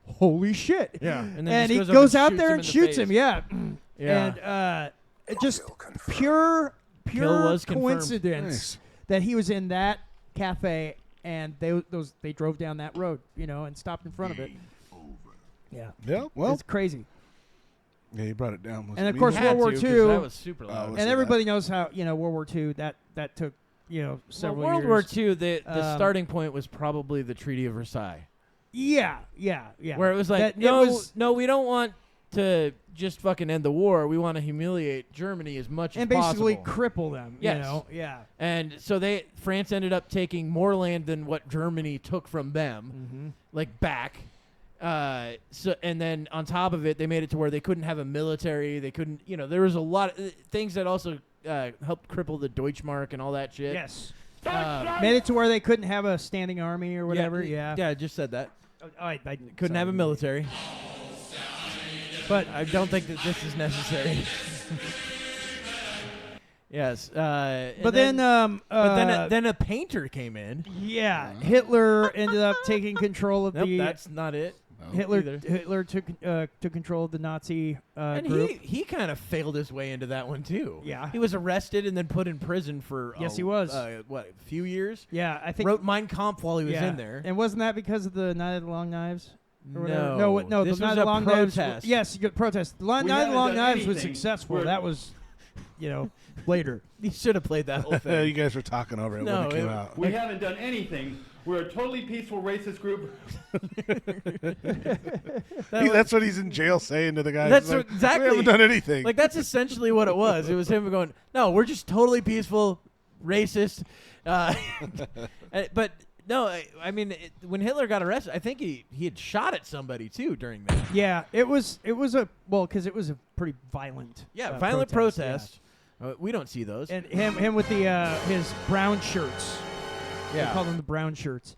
holy shit. Yeah. And then And he just goes up out there and shoots shoots him, in the face. yeah. Yeah. And it just pure was confirmed. coincidence Nice. that he was in that cafe and they drove down that road, you know, and stopped in front of it. Yeah. Yeah, well, It's crazy. yeah, you brought it down. And of Me? course, Had World War to, 'cause II That was super loud. was- And say everybody knows how, you know, World War II, that took, you know, Well, several World years. War II, the Um, starting point was probably the Treaty of Versailles, Yeah. where it was like, That- no, we don't want to just fucking end the war. We want to humiliate Germany as much and as basically possible. cripple them, Yes. you know? Yeah. And so France ended up taking more land than what Germany took from them, like back. So and then on top of it, they made it to where they couldn't have a military. They couldn't, you know, there was a lot of things that also helped cripple the Deutschmark and all that shit. Yes. Made it to where they couldn't have a standing army or whatever. Yeah. Yeah, I just said that. I Couldn't have a military. But I don't think that this is necessary. Yes. But then then a painter came in. yeah, Hitler ended up taking control of Nope, the. that's not it. Hitler took control of the Nazi And group. he kind of failed his way into that one too. Yeah. He was arrested and then put in prison for Yes, he was. a few years. Yeah, I think Wrote Mein Kampf while he was yeah. in there. And wasn't that because of the Night of the Long Knives? Or whatever? No, no. this the Night was of the a Long Knives. protest. Yes, you got protest. Night of the haven't Long done Knives was anything. successful. That was, you know, later. You should have played that whole you thing. guys were talking over it No, when it came it- out. We haven't done anything We're a totally peaceful racist group. That's what he's in jail saying to the guys. That's He's like, exactly. We haven't done anything. Like that's essentially what it was. It was him going, "No, we're just totally peaceful, racist." But no, I mean, when Hitler got arrested, I think he had shot at somebody too during that. Yeah, it was because it was a pretty violent. Violent protest. We don't see those. And him with the his brown shirts. Yeah. They call them the brown shirts.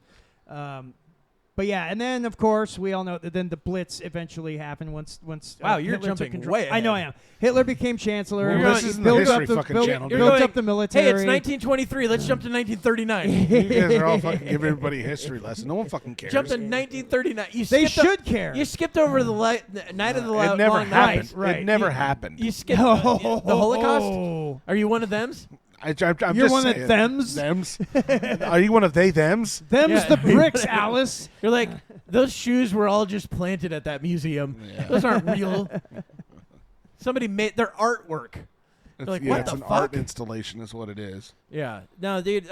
But yeah, and then of course we all know that then the Blitz eventually happened once. Wow, you're Hitler took jumping control. way I know I ahead. am. Hitler became chancellor. Well, this isn't the history fucking channel, dude. Built up the military. Hey, it's 1923. Let's jump to 1939. You guys are all fucking giving everybody a history lesson. No one fucking cares. Jump to 1939. They should care. You skipped over the night of the It never long happened. night. Right. It never happened. You skipped the Holocaust. Are you one of them's? I'm You're just one saying. of thems? Thems? Are you one of they thems? Them's Yeah. the bricks, Alice. You're like, those shoes were all just planted at that museum. Those aren't real. Somebody made their artwork. You're like, what it's the an fuck? art installation is what it is. Yeah. No, dude.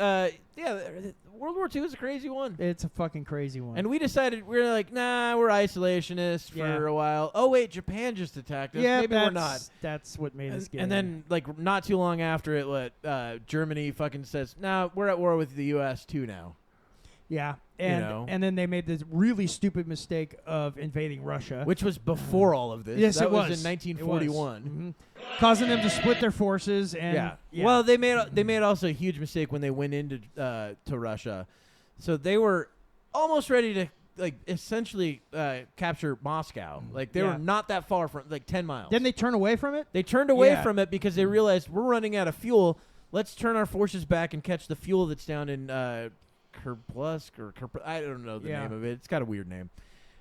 World War II is a crazy one. It's a fucking crazy one. And we decided, we're like, nah, we're isolationists for a while. Oh, wait, Japan just attacked us. yeah, Maybe we're not. That's what made us get And then, like, not too long after it, Germany fucking says, nah, we're at war with the U.S. too now. Yeah, and know. and then they made this really stupid mistake of invading Russia. Which was before all of this. Yes, that it was. in 1941. Causing them to split their forces and Well, they made also a huge mistake when they went into to Russia. So they were almost ready to like essentially capture Moscow. Like they were not that far from 10 miles. Didn't they turn away from it? They turned away from it because they realized we're running out of fuel. Let's turn our forces back and catch the fuel that's down in Kerplusk or I don't know the name of it. It's got a weird name.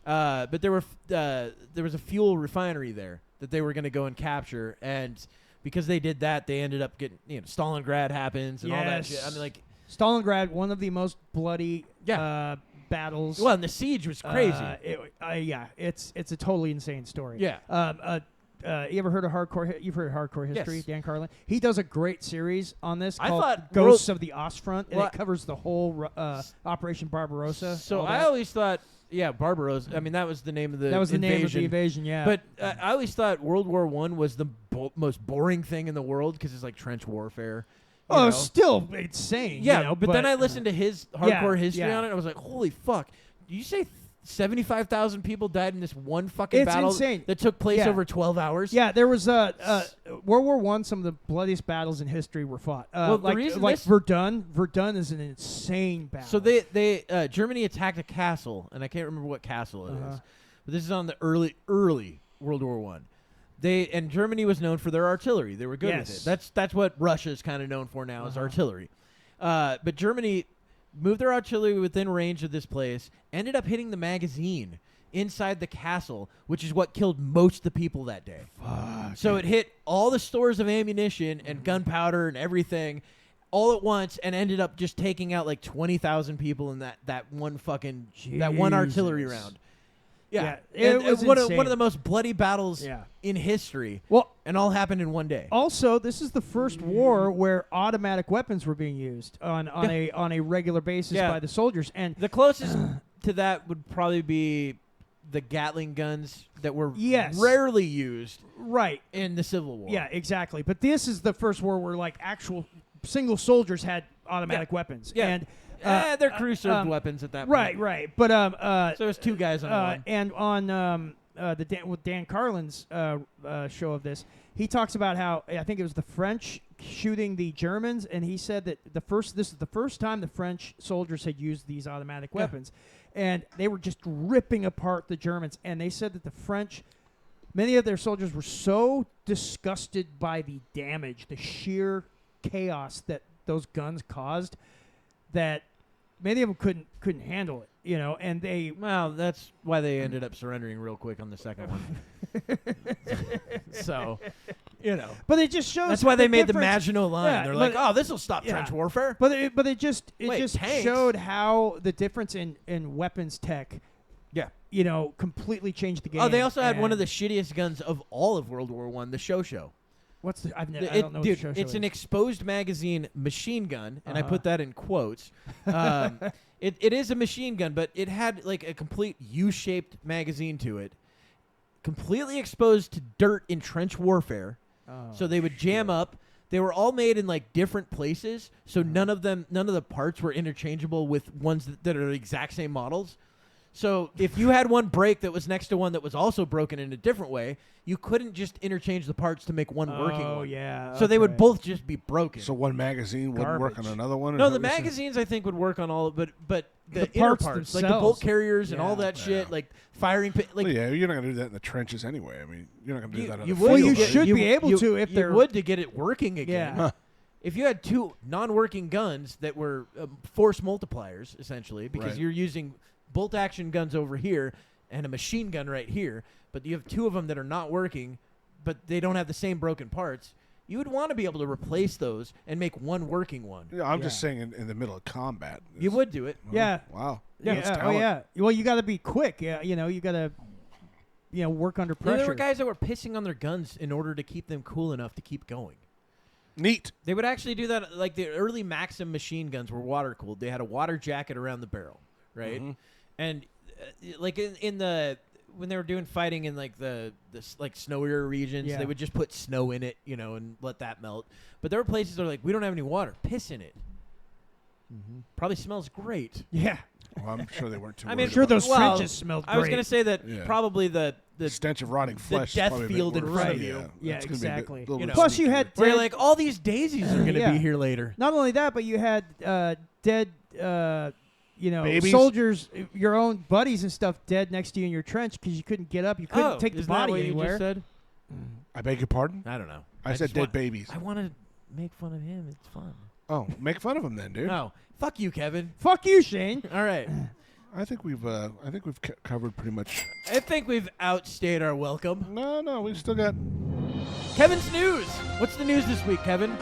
But there was a fuel refinery there that they were going to go and capture, and because they did that, they ended up getting Stalingrad happens and all that shit. I mean, like Stalingrad, one of the most bloody battles. Well, and the siege was crazy. It's a totally insane story. Yeah. You ever heard of hardcore? You've heard of Hardcore History, Yes. Dan Carlin. He does a great series on this I called thought Ghosts of the Ostfront, and Well, it covers the whole Operation Barbarossa. So all I that. always thought, Barbarossa. I mean, that was the name of the That was the invasion. name of the invasion, yeah. But I always thought World War I was the most boring thing in the world because it's like trench warfare. you know? Still insane. Yeah, you know, but then I listened to his hardcore history yeah. on it, and I was like, holy fuck. Did you say 75,000 people died in this one fucking battle insane. that took place Yeah. over 12 hours? Yeah, there was World War I. Some of the bloodiest battles in history were fought. Well, the reason like this- Verdun. Verdun is an insane battle. So they Germany attacked a castle, and I can't remember what castle it is. But this is on the early World War I. And Germany was known for their artillery. They were good with it. That's what Russia is kind of known for now is artillery. But Germany moved their artillery within range of this place, ended up hitting the magazine inside the castle, which is what killed most of the people that day. So it hit all the stores of ammunition and gunpowder and everything all at once and ended up just taking out like 20,000 people in that one fucking that one artillery Jesus. round. Yeah, it was one insane. of the most bloody battles in history. Well, and all happened in one day. also, this is the first war where automatic weapons were being used on a regular basis by the soldiers. And The closest to that would probably be the Gatling guns that were rarely used right in the Civil War. Yeah, exactly. But this is the first war where like actual single soldiers had automatic weapons. Yeah. And their crew served weapons at that point. right. But So it was two guys on one. and on with Dan Carlin's show of this, he talks about how I think it was the French shooting the Germans, and he said that this is the first time the French soldiers had used these automatic weapons, and they were just ripping apart the Germans. And they said that the French, many of their soldiers were so disgusted by the damage, the sheer chaos that those guns caused, that many of them couldn't handle it, and they. Well, that's why they ended up surrendering real quick on the second one. So, But it just shows. that's why they made the difference. Maginot Line. Yeah, They're but- like, oh, this will stop trench warfare. But it just Wait, tanks? showed how the difference in weapons tech. Completely changed the game. Oh, they also had one of and- the shittiest guns of all of World War I, the SKIDS. What's the? I don't know. Dude, what the show it's is. an exposed magazine machine gun, and I put that in quotes. It is a machine gun, but it had like a complete U-shaped magazine to it, completely exposed to dirt in trench warfare. So they would jam up. They were all made in like different places, so none of the parts were interchangeable with ones that are the exact same models. So if you had one break that was next to one that was also broken in a different way, you couldn't just interchange the parts to make one working one. Oh, yeah. So they would both just be broken. So one magazine wouldn't work on another one? No, the magazines I think would work on all, but the inner parts, like the bolt themselves. carriers and all that shit, like firing pin, like Well, yeah, you're not going to do that in the trenches anyway. I mean, you're not going to do that on the would. Well, you field, should right? be able to if they're you would to get it working again. Yeah. Huh. If you had two non-working guns that were force multipliers, essentially, because Right. you're using bolt-action guns over here and a machine gun right here, but you have two of them that are not working, but they don't have the same broken parts, you would want to be able to replace those and make one working one. Yeah, I'm just saying in the middle of combat. You would do it. Yeah. Wow. Yeah. That's Oh, talent. yeah. Well, you got to be quick. Yeah. You got to, work under pressure. There were guys that were pissing on their guns in order to keep them cool enough to keep going. Neat. They would actually do that. Like the early Maxim machine guns were water cooled. They had a water jacket around the barrel, right? Mm-hmm. And like in the when they were doing fighting in like the like snowier regions, Yeah. they would just put snow in it, and let that melt. But there were places that are like, we don't have any water. Piss in it. Probably smells great. Yeah. Well, I'm sure they weren't too I mean, worried sure about those that. trenches smelled I was great. gonna say that Yeah. probably the stench of rotting flesh. is death probably a bit field in worse. front of Yeah, you. Yeah, it's gonna be a bit- exactly. little You bit know. Plus, you had where dead, you're like, all these daisies are gonna Yeah. be here later. not only that, but you had dead, Babies? soldiers, your own buddies and stuff, dead next to you in your trench because you couldn't get up. You couldn't take the isn't that body what anywhere. You just said? I beg your pardon? I don't know. I said just dead want- babies. I want to make fun of him. It's fun. Oh, make fun of them then, dude. No, fuck you, Kevin. Fuck you, Shane. All right. I think we've covered pretty much. I think we've outstayed our welcome. No, we've still got. Kevin's news. What's the news this week, Kevin?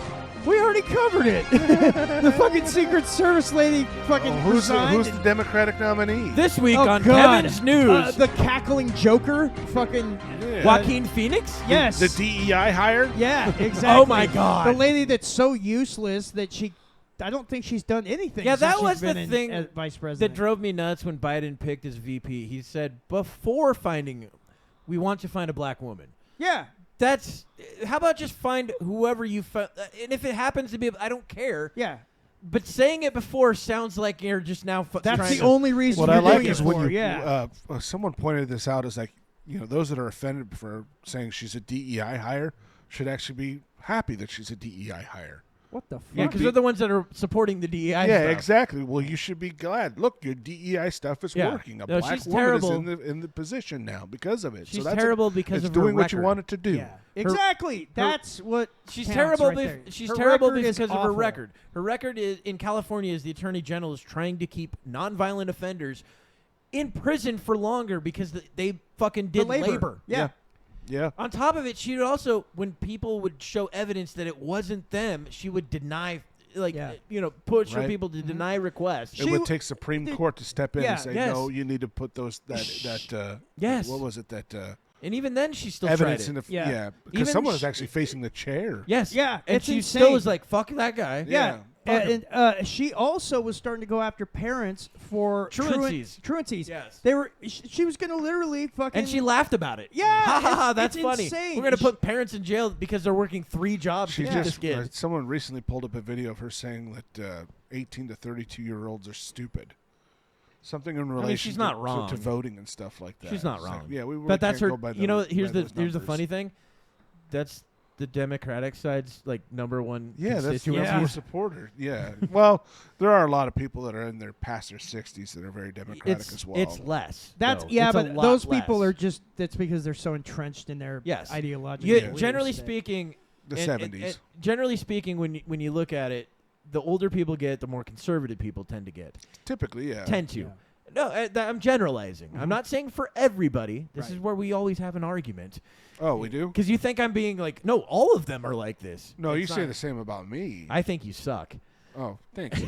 We already covered it. The fucking Secret Service lady fucking Who's resigned. the Democratic nominee? This week Oh, on God. Kevin's news, The cackling Joker. Fucking. Yeah. Joaquin Phoenix. Yes. The DEI hire? Yeah, exactly. Oh, my God. The lady that's so useless that I don't think she's done anything. Yeah, since that she's was been the in thing as vice That president. drove me nuts when Biden picked his VP. He said, before finding, we want to find a black woman. Yeah. That's, how about just find whoever you find, and if it happens to be, I don't care. Yeah. But saying it before sounds like you're just now That's trying the to, only reason What you're I like doing is it when for, you. yeah. Someone pointed this out as like, those that are offended for saying she's a DEI hire should actually be happy that she's a DEI hire. What the fuck? yeah, because they're the ones that are supporting the DEI Yeah, stuff. exactly. Well, you should be glad. Look, your DEI stuff is Yeah. working. A No, black she's woman terrible. is in the position now because of it. She's so that's terrible because it's of her doing what you record. want it to do. Yeah. Exactly. That's what She's counts terrible. right there. She's Her terrible record is because of her awful. record. Her record is, in California is the Attorney General is trying to keep nonviolent offenders in prison for longer because they fucking The did labor. Yeah. Yeah. On top of it, she would also, when people would show evidence that it wasn't them, she would deny, push for Right. people to deny requests. It would take Supreme Court to step in yeah, and say, yes. no, you need to put those Yes. what was it that And even then, she still evidence tried in it. the Yeah. because Even someone sh- was actually facing the chair. Yes. Yeah, And it's she insane. still was like, fuck that guy. Yeah. Yeah. And she also was starting to go after parents for Truancies. Truancies. Yes. They were. She was going to literally fucking. And she laughed about it. Yeah, Ha ha ha, it's- that's it's funny. insane. We're going to She- put parents in jail because they're working 3 jobs She to keep this just kid. someone recently pulled up a video of her saying that 18 to 32-year-olds are stupid. Something in relation she's not wrong. To voting and stuff like that. She's not It's like, wrong. yeah, we really But that's can't her. go by You know, those- here's by the those numbers. funny thing. That's the Democratic side's like number one Yeah, that's constituency. your supporter. Yeah. Well, there are a lot of people that are in their past their 60s that are very democratic as well. It's less. That's though. yeah, It's a but lot those people less. are just. That's because they're so entrenched in their Yes. ideological. Yeah, beliefs generally that- speaking, The and- 70s. and generally speaking, when you look at it, the older people get, the more conservative people tend to get. Typically, yeah. Tend to. Yeah. No, I'm generalizing. I'm not saying for everybody. This Right. is where we always have an argument. Oh, we do? Because you think I'm being like, no, all of them are like this. No, you It's say not. the same about me. I think you suck. Oh, thanks.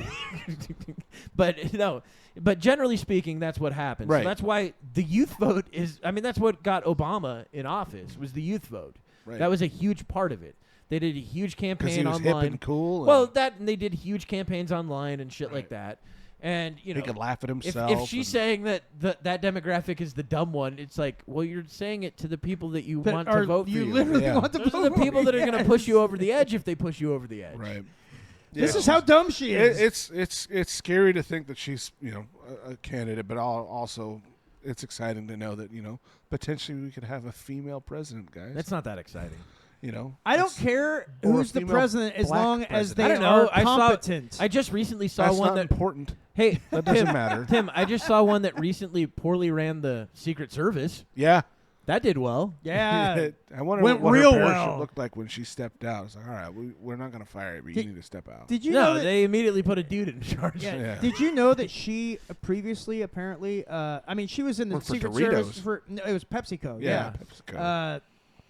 But no, but generally speaking, that's what happens. Right. So that's why the youth vote is. I mean, that's what got Obama in office was the youth vote. Right. That was a huge part of it. They did a huge Because campaign he was online. hip and cool. Well, and that and they did huge campaigns online and shit like Right. that. And you know, he could laugh at if himself. she's and- saying that that demographic is the dumb one, it's like, well, you're saying it to the people that you That want are- to vote for you you. literally Yeah. want to Those vote are the for people that are going to yes. push you over the edge if they push you over the edge. right. This Yeah. is how dumb she is. It's scary to think that she's a candidate, but also it's exciting to know that potentially we could have a female president, guys. That's not that exciting. I don't It's- care or a who's the female president as black long as president. they I don't know. are I saw- competent. I just recently saw That's one not that. important. Hey, That doesn't Tim, matter. Tim, I just saw one that recently poorly ran the Secret Service. Yeah. That did well. yeah. I wonder Went what real her parachute well. looked like when she stepped out. It's like, all right, we're not going to fire you, but you Did- need to step out. Did you know No, that? they immediately put a dude in charge. Yeah. Yeah. Did you know that she previously apparently? I mean, she was in the Worked for Secret Doritos. Service for. No, it was PepsiCo. Yeah. Yeah. PepsiCo.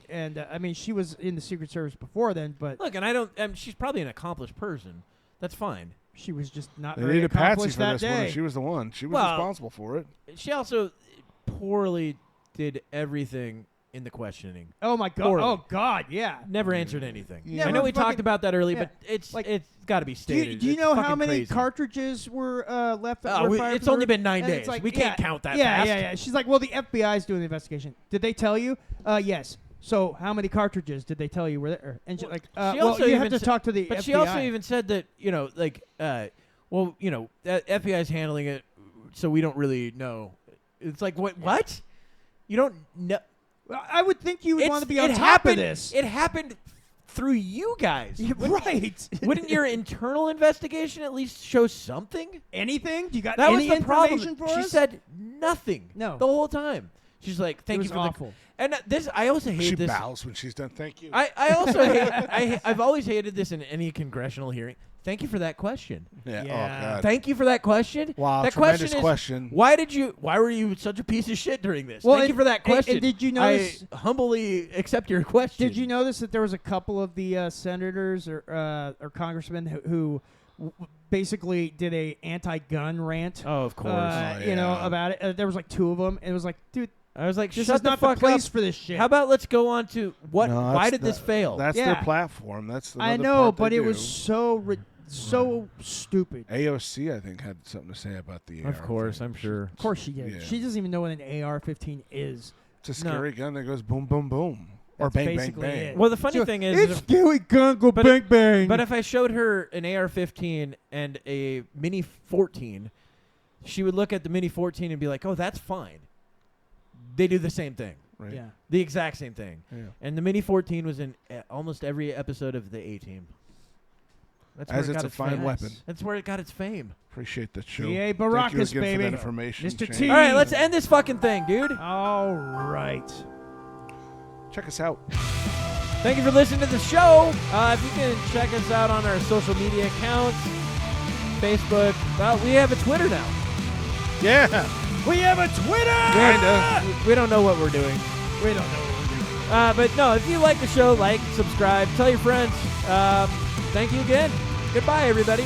And I mean, she was in the Secret Service before then, but Look, and I don't. She's probably an accomplished person. That's fine. she was just not They very needed Patsy accomplished for that this one. day. And she was the one. She was Well- responsible for it. She also poorly did everything in the questioning. Oh my god! Poorly. Oh god! Yeah. Never answered anything. Yeah, I know we fucking- talked about that earlier, yeah. but it's Like, got to be Do stated. you, do you It's know how fucking many crazy. cartridges were left? That Oh, were fired it's from only her? been 9 And it's days. like, We can't count that yeah, fast. Yeah. She's like, well, the FBI is doing the investigation. Did they tell you? Yes. So how many cartridges did they tell you were there? And she's like, she well, also you even have to sa- talk to the But FBI. she also even said that that FBI is handling it, so we don't really know. It's like what? You don't know. Well, I would think you would want to be on it top happened, of this. It happened through you guys. Yeah, right. Wouldn't your internal investigation at least show something? Anything? Do you got That was any the problem. information for She us? said nothing. No. The whole time. She's like, "Thank It you was for awful. the." And this, I also hate She this. bows when she's done. Thank you. I also hate. I've always hated this in any congressional hearing. Thank you for that question. yeah. Yeah. Oh, God. Thank you for that question. Wow, that tremendous question. question. Why were you such a piece of shit during this? Well, Thank you for that and question. did you notice- I humbly accept your question. Did you notice that there was a couple of the senators or congressmen who basically did a anti-gun rant? Oh, of course. About it. There was like 2 of them, and it was like, dude, I was like, this shut is the not fuck the place up. for this shit. How about let's go on to what? No, Why that's did this fail? That's Yeah. their platform. That's I another know, part but they it was do. so stupid. AOC, I think, had something to say about the AR. Of course, thing. I'm sure. Of course she did. Yeah. She doesn't even know what an AR-15 is. It's a No. scary gun that goes boom, boom, boom, or That's bang, bang, basically bang. it. Well, the funny So thing is, it's scary gun go But bang bang. but if I showed her an AR-15 and a Mini 14, she would look at the Mini 14 and be like, "Oh, that's fine." They do the same thing, Right? yeah. the exact same thing. Yeah. And the Mini 14 was in almost every episode of the A-Team. That's As where it it's got a its fine fame. weapon. That's where it got its fame. Appreciate the show. Yay, Thank you Baracus, again for baby. that information, Mr. Shane. T. All right, let's end this fucking thing, dude. All right. Check us out. Thank you for listening to the show. If you can check us out on our social media accounts, Facebook. We have a Twitter now. Yeah. We have a Twitter. Kinda. We don't know what we're doing. We don't know what we're doing. But no, if you like the show, like, subscribe, tell your friends. Thank you again. Goodbye, everybody.